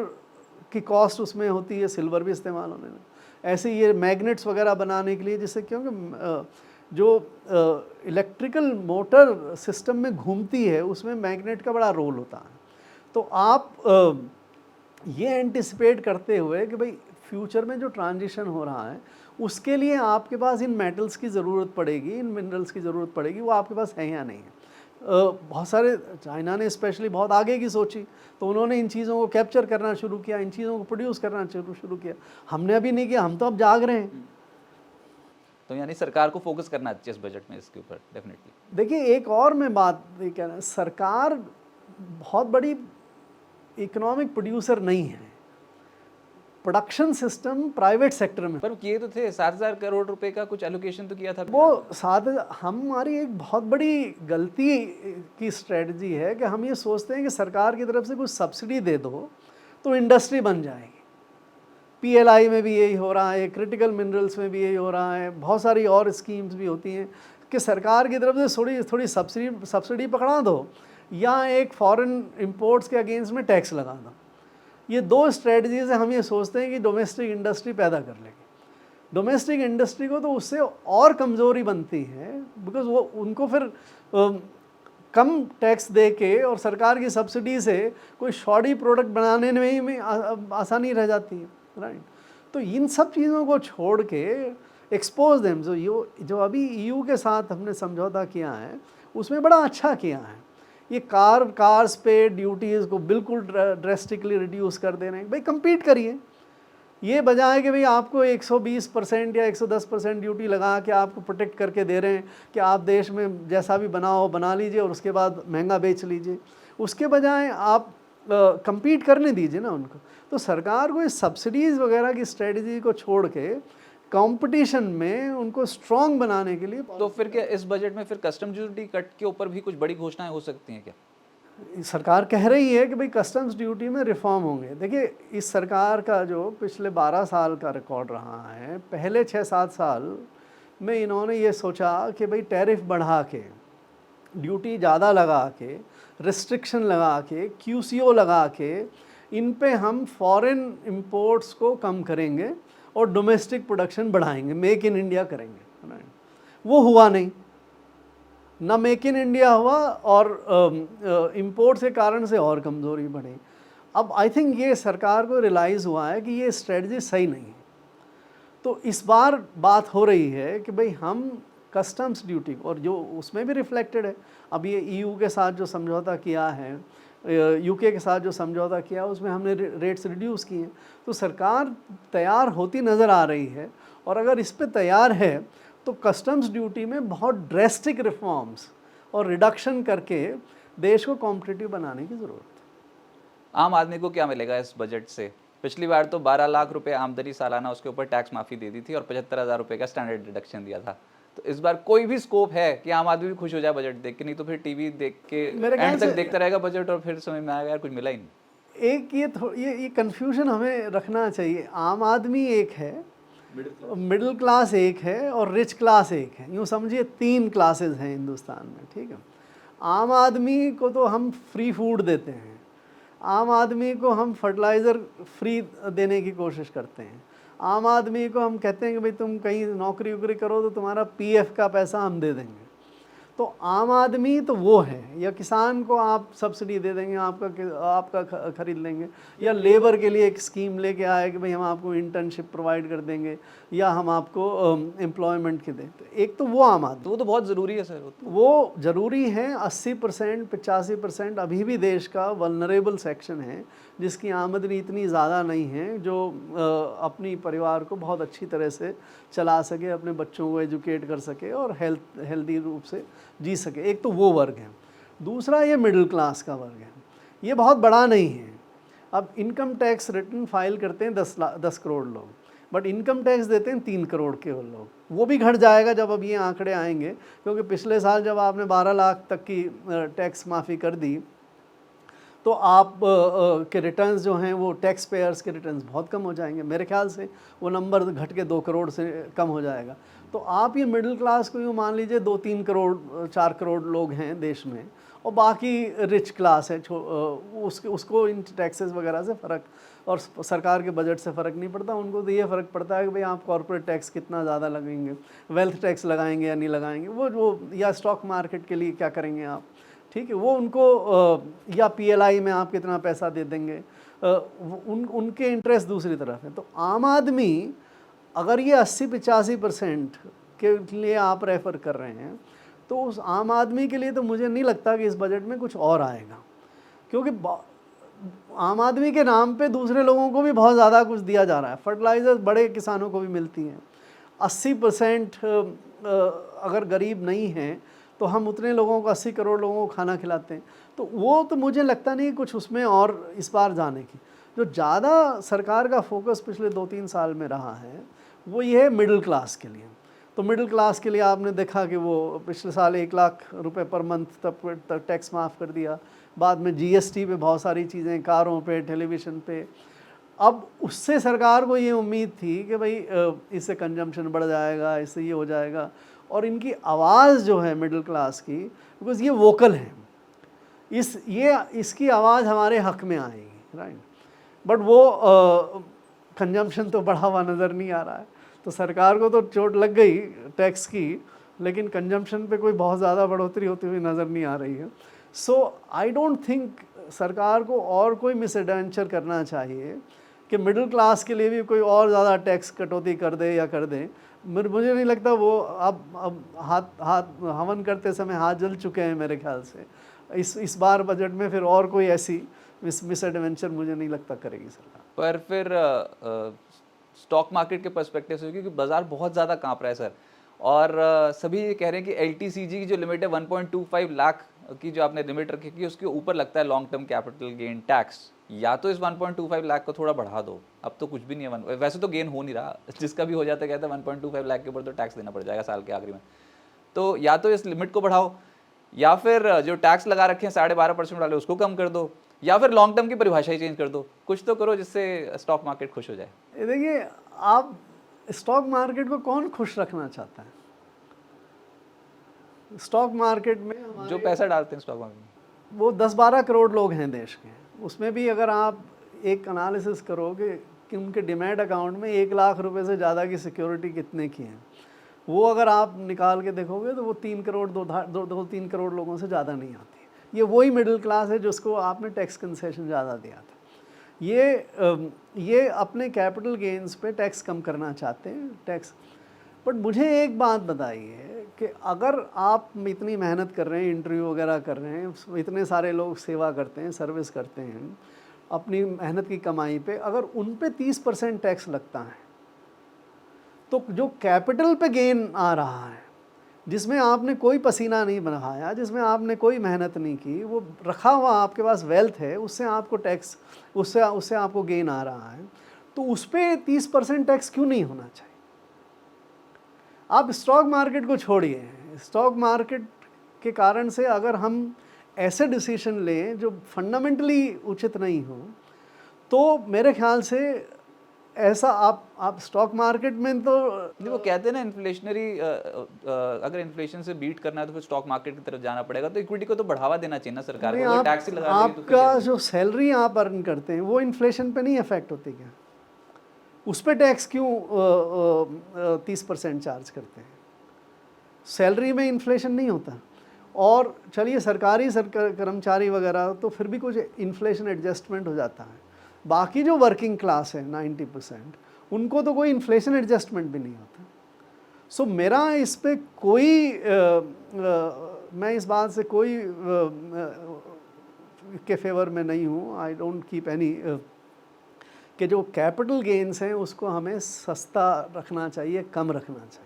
की कॉस्ट उसमें होती है, सिल्वर भी इस्तेमाल होने लगा। ऐसे ये मैग्नेट्स वगैरह बनाने के लिए, जिससे क्योंकि जो इलेक्ट्रिकल मोटर सिस्टम में घूमती है उसमें मैग्नेट का बड़ा रोल होता है। तो आप ये एंटिसिपेट करते हुए कि भाई फ्यूचर में जो ट्रांजिशन हो रहा है उसके लिए आपके पास इन मेटल्स की ज़रूरत पड़ेगी, इन मिनरल्स की ज़रूरत पड़ेगी, वो आपके पास है या नहीं है। बहुत सारे, चाइना ने स्पेशली बहुत आगे की सोची, तो उन्होंने इन चीज़ों को कैप्चर करना शुरू किया, इन चीज़ों को प्रोड्यूस करना शुरू किया। हमने अभी नहीं किया, हम तो अब जाग रहे हैं। तो यानी सरकार को फोकस करना चाहिए इस बजट में इसके ऊपर डेफिनेटली। देखिए, एक और मैं बात ये कहना है, सरकार बहुत बड़ी इकोनॉमिक प्रोड्यूसर नहीं है। प्रोडक्शन सिस्टम प्राइवेट सेक्टर में, पर किए तो थे 7,000 करोड़ रुपए का कुछ एलोकेशन तो किया था। वो साथ हमारी एक बहुत बड़ी गलती की स्ट्रेटजी है कि हम ये सोचते हैं कि सरकार की तरफ से कुछ सब्सिडी दे दो तो इंडस्ट्री बन जाएगी। PLI में भी यही हो रहा है, क्रिटिकल मिनरल्स में भी यही हो रहा है, बहुत सारी और स्कीम्स भी होती हैं कि सरकार की तरफ से थोड़ी सब्सिडी पकड़ा दो या एक फॉरेन इंपोर्ट्स के अगेंस्ट में टैक्स लगा दो। ये दो स्ट्रेटजी से हम ये सोचते हैं कि डोमेस्टिक इंडस्ट्री पैदा कर लेगी। डोमेस्टिक इंडस्ट्री को तो उससे और कमज़ोरी बनती है, बिकॉज वो उनको फिर कम टैक्स दे के और सरकार की सब्सिडी से कोई शॉर्टी प्रोडक्ट बनाने में आसानी रह जाती है, राइट। तो इन सब चीज़ों को छोड़ के एक्सपोज देम, जो अभी EU के साथ हमने समझौता किया है उसमें बड़ा अच्छा किया है। ये कार्स पे ड्यूटीज़ को बिल्कुल ड्रेस्टिकली रिड्यूस कर दे रहे हैं। भाई कंपीट करिए, ये बजाय कि भाई आपको 120% या 110% ड्यूटी लगा के आपको प्रोटेक्ट करके दे रहे हैं कि आप देश में जैसा भी बनाओ बना लीजिए और उसके बाद महंगा बेच लीजिए, उसके बजाय आप कंपीट करने दीजिए ना उनको। तो सरकार को इस सब्सिडीज़ वगैरह की स्ट्रेटजी को छोड़ के कंपटीशन में उनको स्ट्रॉन्ग बनाने के लिए। तो फिर क्या इस बजट में फिर कस्टम ड्यूटी कट के ऊपर भी कुछ बड़ी घोषणाएं हो सकती हैं क्या? सरकार कह रही है कि भाई कस्टम्स ड्यूटी में रिफॉर्म होंगे। देखिए, इस सरकार का जो पिछले 12 साल का रिकॉर्ड रहा है, पहले 6-7 साल में इन्होंने ये सोचा कि भाई टैरिफ बढ़ा के, ड्यूटी ज़्यादा लगा के, रिस्ट्रिक्शन लगा के, QCO लगा के, इन पे हम फॉरेन इंपोर्ट्स को कम करेंगे और डोमेस्टिक प्रोडक्शन बढ़ाएंगे, मेक इन इंडिया करेंगे, राइट। वो हुआ नहीं, ना मेक इन इंडिया हुआ और इंपोर्ट के कारण से और कमज़ोरी बढ़ी। अब आई थिंक ये सरकार को रियलाइज़ हुआ है कि ये स्ट्रेटजी सही नहीं है। तो इस बार बात हो रही है कि भाई हम कस्टम्स ड्यूटी, और जो उसमें भी रिफ्लेक्टेड है, अब ये EU के साथ जो समझौता किया है, UK के साथ जो समझौता किया, उसमें हमने रेट्स रिड्यूस किए हैं। तो सरकार तैयार होती नज़र आ रही है, और अगर इस पे तैयार है तो कस्टम्स ड्यूटी में बहुत ड्रेस्टिक रिफॉर्म्स और रिडक्शन करके देश को कॉम्पिटिटिव बनाने की ज़रूरत है। आम आदमी को क्या मिलेगा इस बजट से? पिछली बार तो 12 लाख रुपए आमदनी सालाना, उसके ऊपर टैक्स माफ़ी दे दी थी और 75,000 रुपये का स्टैंडर्ड डिडक्शन दिया था। तो इस बार कोई भी स्कोप है कि आम आदमी भी खुश हो जाए बजट देख के? नहीं तो फिर टीवी देख के एंड तक देखता रहेगा बजट और फिर समझ में आएगा यार कुछ मिला ही नहीं। एक ये कन्फ्यूजन हमें रखना चाहिए। आम आदमी एक है, मिडिल क्लास एक है और रिच क्लास एक है। यूँ समझिए 3 क्लासेस हैं हिंदुस्तान में, ठीक है। आम आदमी को तो हम फ्री फूड देते हैं, आम आदमी को हम फर्टिलाइज़र फ्री देने की कोशिश करते हैं, आम आदमी को हम कहते हैं कि भाई तुम कहीं नौकरी वोकरी करो तो तुम्हारा पीएफ का पैसा हम दे देंगे। तो आम आदमी तो वो है, या किसान को आप सब्सिडी दे देंगे, आपका खरीद लेंगे, या लेबर के लिए एक स्कीम लेके आए कि भाई हम आपको इंटर्नशिप प्रोवाइड कर देंगे, या हम आपको एम्प्लॉयमेंट के दें। तो एक तो वो आम आदमी, तो वो तो बहुत ज़रूरी है सर। वो ज़रूरी है। 80% 85% अभी भी देश का वल्नरेबल सेक्शन है जिसकी आमदनी इतनी ज़्यादा नहीं है जो अपनी परिवार को बहुत अच्छी तरह से चला सके, अपने बच्चों को एजुकेट कर सके और हेल्दी रूप से जी सके। एक तो वो वर्ग है। दूसरा ये मिडिल क्लास का वर्ग है, ये बहुत बड़ा नहीं है। अब इनकम टैक्स रिटर्न फाइल करते हैं 10 करोड़ लोग, बट इनकम टैक्स देते हैं 3 करोड़ केवल लोग। वो भी घट जाएगा जब अब ये आंकड़े आएंगे, क्योंकि पिछले साल जब आपने 12 लाख तक की टैक्स माफ़ी कर दी तो आप के रिटर्न्स जो हैं वो टैक्स पेयर्स के रिटर्न्स बहुत कम हो जाएंगे। मेरे ख्याल से वो नंबर घट के 2 करोड़ से कम हो जाएगा। तो आप ये मिडिल क्लास को यूँ मान लीजिए 2-3 करोड़ 4 करोड़ लोग हैं देश में, और बाकी रिच क्लास है, उसको इन टैक्सेस वगैरह से फ़र्क और सरकार के बजट से फ़र्क नहीं पड़ता। उनको तो ये फ़र्क पड़ता है कि भाई आप कॉर्पोरेट टैक्स कितना ज़्यादा लगेंगे, वेल्थ टैक्स लगाएंगे या नहीं लगाएंगे, वो या स्टॉक मार्केट के लिए क्या करेंगे आप, ठीक है, वो उनको या पीएलआई में आप कितना पैसा दे देंगे, उनके इंटरेस्ट दूसरी तरफ है। तो आम आदमी अगर ये 80-85% के लिए आप रेफ़र कर रहे हैं तो उस आम आदमी के लिए तो मुझे नहीं लगता कि इस बजट में कुछ और आएगा, क्योंकि आम आदमी के नाम पे दूसरे लोगों को भी बहुत ज़्यादा कुछ दिया जा रहा है। फर्टिलाइज़र बड़े किसानों को भी मिलती हैं। 80% अगर गरीब नहीं हैं तो हम उतने लोगों को 80 करोड़ लोगों को खाना खिलाते हैं। तो वो तो मुझे लगता नहीं कुछ उसमें और इस बार जाने की। जो ज़्यादा सरकार का फोकस पिछले 2-3 साल में रहा है वो ये है मिडिल क्लास के लिए। तो मिडिल क्लास के लिए आपने देखा कि वो पिछले साल 1 लाख रुपए पर मंथ तक टैक्स माफ़ कर दिया। बाद में जीएसटी पे बहुत सारी चीज़ें, कारों पे, टेलीविज़न पे। अब उससे सरकार को ये उम्मीद थी कि भाई इससे कंजम्पशन बढ़ जाएगा, इससे ये हो जाएगा, और इनकी आवाज़ जो है मिडिल क्लास की, बिकॉज़ ये वोकल है, इसकी आवाज़ हमारे हक़ में आएगी, राइट। बट वो कंजम्पशन तो बढ़ा हुआ नज़र नहीं आ रहा है। तो सरकार को तो चोट लग गई टैक्स की, लेकिन कंजम्पशन पे कोई बहुत ज़्यादा बढ़ोतरी होती हुई नज़र नहीं आ रही है। सो आई डोंट थिंक सरकार को और कोई मिसएडवेंचर करना चाहिए कि मिडिल क्लास के लिए भी कोई और ज़्यादा टैक्स कटौती कर दे या कर दे। मुझे नहीं लगता वो अब हाथ हवन करते समय हाथ जल चुके हैं मेरे ख्याल से। इस बार बजट में फिर और कोई ऐसी मिसएडवेंचर मुझे नहीं लगता करेगी सरकार। पर फिर स्टॉक मार्केट के पर्सपेक्टिव से, क्योंकि बाजार बहुत ज़्यादा कांप रहा है सर, और सभी ये कह रहे हैं कि एलटीसीजी की जो लिमिट है 1.25 लाख की जो आपने लिमिट रखी कि उसके ऊपर लगता है long term capital gain tax, या तो इस 1.25 लाख को थोड़ा बढ़ा दो। अब तो कुछ भी नहीं है, वैसे तो गेन हो नहीं रहा, जिसका भी हो जाता है कहता है 1.25 लाख के ऊपर तो टैक्स देना पड़ जाएगा साल के आखिरी में। तो या तो इस लिमिट को बढ़ाओ, या फिर जो टैक्स लगा रखे हैं 12.5% वाले उसको कम कर दो, या फिर लॉन्ग टर्म की परिभाषा ही चेंज कर दो। कुछ तो करो जिससे स्टॉक मार्केट खुश हो जाए। देखिए, आप स्टॉक मार्केट को कौन खुश रखना चाहता है? स्टॉक मार्केट में जो पैसा डालते हैं स्टॉक मार्केट में वो 10-12 करोड़ लोग हैं देश के। उसमें भी अगर आप एक एनालिसिस करोगे कि उनके डिमैट अकाउंट में 1 लाख रुपए से ज़्यादा की सिक्योरिटी कितने की है, वो अगर आप निकाल के देखोगे तो वो 3 करोड़ 2-3 करोड़ लोगों से ज़्यादा नहीं आती। ये वही मिडिल क्लास है जिसको आपने टैक्स कंसेशन ज़्यादा दिया था। ये अपने कैपिटल गेन्स पे टैक्स कम करना चाहते हैं टैक्स। बट मुझे एक बात बताइए कि अगर आप इतनी मेहनत कर रहे हैं, इंटरव्यू वगैरह कर रहे हैं, इतने सारे लोग सेवा करते हैं, सर्विस करते हैं अपनी मेहनत की कमाई पे, अगर उन पे 30% टैक्स लगता है तो जो कैपिटल पे गेन आ रहा है, जिसमें आपने कोई पसीना नहीं बहाया, जिसमें आपने कोई मेहनत नहीं की, वो रखा हुआ आपके पास वेल्थ है, उससे आपको टैक्स, उससे आपको गेन आ रहा है, तो उस पर 30% टैक्स क्यों नहीं होना चाहिए? आप स्टॉक मार्केट को छोड़िए। स्टॉक मार्केट के कारण से अगर हम ऐसे डिसीजन लें जो फंडामेंटली उचित नहीं हो, तो मेरे ख्याल से ऐसा आप स्टॉक मार्केट में तो नहीं, वो कहते हैं ना इन्फ्लेशनरी, अगर इन्फ्लेशन से बीट करना है तो फिर स्टॉक मार्केट की तरफ जाना पड़ेगा, तो इक्विटी को तो बढ़ावा देना चाहिए ना सरकार को, अगर टैक्स ही लगा देगी तो फिर आपका जो सैलरी आप अर्न करते हैं वो इन्फ्लेशन पे नहीं अफेक्ट होती क्या? उस पर टैक्स क्यों 30% चार्ज करते हैं? सैलरी में इन्फ्लेशन नहीं होता। और चलिए सरकारी कर्मचारी वगैरह तो फिर भी कुछ इन्फ्लेशन एडजस्टमेंट हो जाता है, बाकी जो वर्किंग क्लास है 90% उनको तो कोई इन्फ्लेशन एडजस्टमेंट भी नहीं होता। सो मेरा इस पे कोई मैं इस बात से कोई के फेवर में नहीं हूँ। आई डोंट कीप एनी कि जो कैपिटल गेन्स हैं उसको हमें सस्ता रखना चाहिए, कम रखना चाहिए,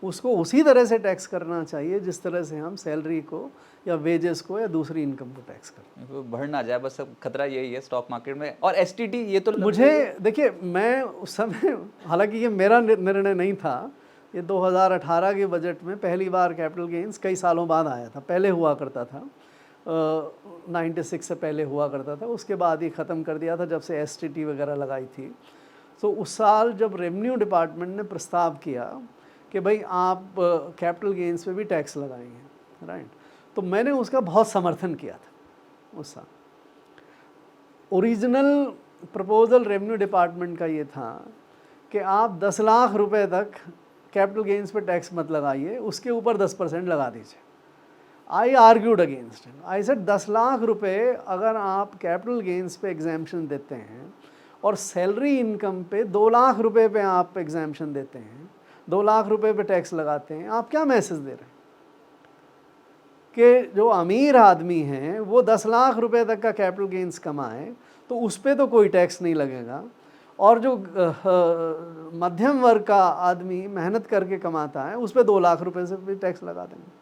उसको उसी तरह से टैक्स करना चाहिए जिस तरह से हम सैलरी को या वेजेस को या दूसरी इनकम को टैक्स करते हैं। बढ़ ना जाए, बस सब खतरा यही है स्टॉक मार्केट में। और एसटीटी ये तो मुझे देखिए, मैं उस समय, हालांकि ये मेरा निर्णय नहीं था, ये 2018 के बजट में पहली बार कैपिटल गेन्स कई सालों बाद आया था। पहले हुआ करता था, 96 से पहले हुआ करता था, उसके बाद ही ख़त्म कर दिया था जब से एसटीटी वगैरह लगाई थी। तो उस साल जब रेवेन्यू डिपार्टमेंट ने प्रस्ताव किया कि भाई आप कैपिटल गेन्स पे भी टैक्स लगाएंगे, राइट, तो मैंने उसका बहुत समर्थन किया था उस साल। ओरिजिनल प्रपोजल रेवेन्यू डिपार्टमेंट का ये था कि आप 10 लाख रुपए तक कैपिटल गेन्स पे टैक्स मत लगाइए, उसके ऊपर 10% लगा दीजिए। I argued against it. I said 10 lakh रुपए अगर आप कैपिटल गेन्स पे एग्जाम्पशन देते हैं और सैलरी इनकम पे 2 लाख रुपए पे आप एग्जाम्पशन देते हैं, 2 लाख रुपए पे टैक्स लगाते हैं, आप क्या मैसेज दे रहे हैं कि जो अमीर आदमी हैं वो 10 लाख रुपए तक का कैपिटल गेन्स कमाए तो उस पर तो कोई टैक्स नहीं लगेगा, और जो मध्यम वर्ग का आदमी मेहनत करके कमाता है उस पर 2 लाख रुपए से भी टैक्स लगा देंगे।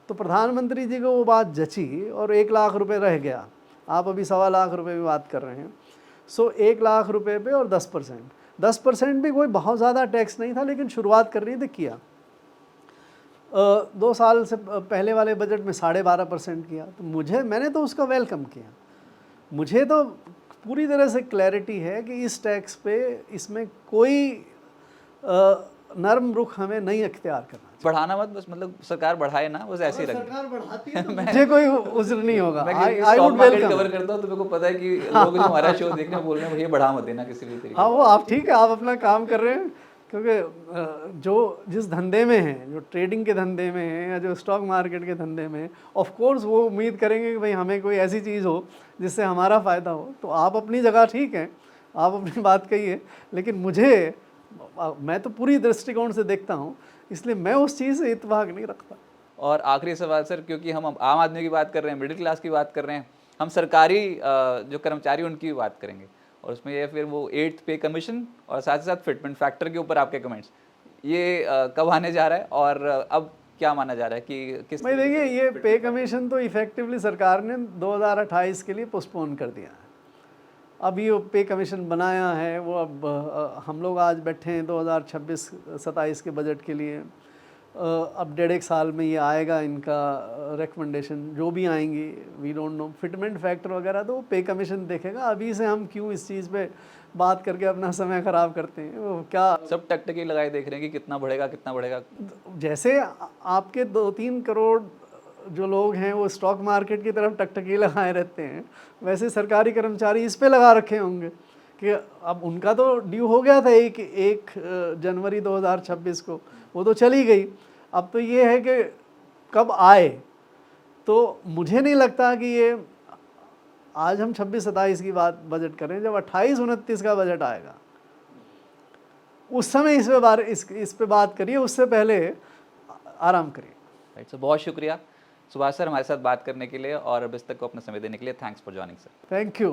तो प्रधानमंत्री जी को वो बात जची और 1 लाख रुपए रह गया। आप अभी 1.25 लाख रुपए की बात कर रहे हैं। सो 1 लाख रुपए पे और 10% भी कोई बहुत ज़्यादा टैक्स नहीं था, लेकिन शुरुआत कर रही थी, किया। 2 साल से पहले वाले बजट में 12.5% किया। तो मैंने तो उसका वेलकम किया। मुझे तो पूरी तरह से क्लैरिटी है कि इस टैक्स पे इसमें कोई नरम रुख हमें नहीं अख्तियार करना। बढ़ाना मत, बस मतलब सरकार बढ़ाए ना, बस ऐसे ही रखे। सरकार बढ़ाती है तो मुझे कोई उज्र नहीं होगा। मैं आई वुड वेलकम। कवर करता हूँ तो मेरे को पता है कि लोग जो हमारा शो देखने बोल रहे हैं ये बढ़ा मत देना किसी भी तरीके। हाँ, वो आप ठीक है, आप अपना काम कर रहे हैं, क्योंकि जो जिस धंधे में हैं, जो ट्रेडिंग के धंधे में हैं या जो स्टॉक मार्केट के धंधे में, ऑफ कोर्स वो उम्मीद करेंगे कि भाई हमें कोई ऐसी चीज़ हो जिससे हमारा फ़ायदा हो। तो आप अपनी जगह ठीक हैं, आप अपनी बात कहिए, लेकिन मैं तो पूरी दृष्टिकोण से देखता हूँ, इसलिए मैं उस चीज़ से इत्तेफाक नहीं रखता। और आखिरी सवाल सर, क्योंकि हम आम आदमी की बात कर रहे हैं, मिडिल क्लास की बात कर रहे हैं, हम सरकारी जो कर्मचारी उनकी भी बात करेंगे, और उसमें ये फिर वो 8th पे कमीशन और साथ ही साथ फिटमेंट फैक्टर के ऊपर आपके कमेंट्स, ये कब आने जा रहा है और अब क्या माना जा रहा है कि किस? भाई देखिए, ये पे कमीशन तो इफेक्टिवली सरकार ने 2028 के लिए पोस्टपोन कर दिया है। अब ये पे कमीशन बनाया है वो, अब हम लोग आज बैठे हैं 2026-27 के बजट के लिए। अब 1.5 साल में ये आएगा, इनका रिकमेंडेशन जो भी आएंगी, we don't know. Fitment factor वगैरह तो पे कमीशन देखेगा। अभी से हम क्यों इस चीज़ पे बात करके अपना समय ख़राब करते हैं? वो क्या सब टकटकी लगाए देख रहे हैं कि कितना बढ़ेगा कितना बढ़ेगा। जैसे आपके 2-3 करोड़ जो लोग हैं वो स्टॉक मार्केट की तरफ टकटकी लगाए रहते हैं, वैसे सरकारी कर्मचारी इस पे लगा रखे होंगे कि अब उनका तो ड्यू हो गया था 1 जनवरी 2026 को, वो तो चली गई। अब तो ये है कि कब आए। तो मुझे नहीं लगता कि ये आज हम 26-27 की बात बजट करें, जब 28-29 का बजट आएगा उस समय इस पे बात करिए, उससे पहले आराम करिए। राइट सर, बहुत शुक्रिया सुभाष सर हमारे साथ बात करने के लिए और अब तक को अपना समय देने के लिए। Thanks for joining sir. Thank you.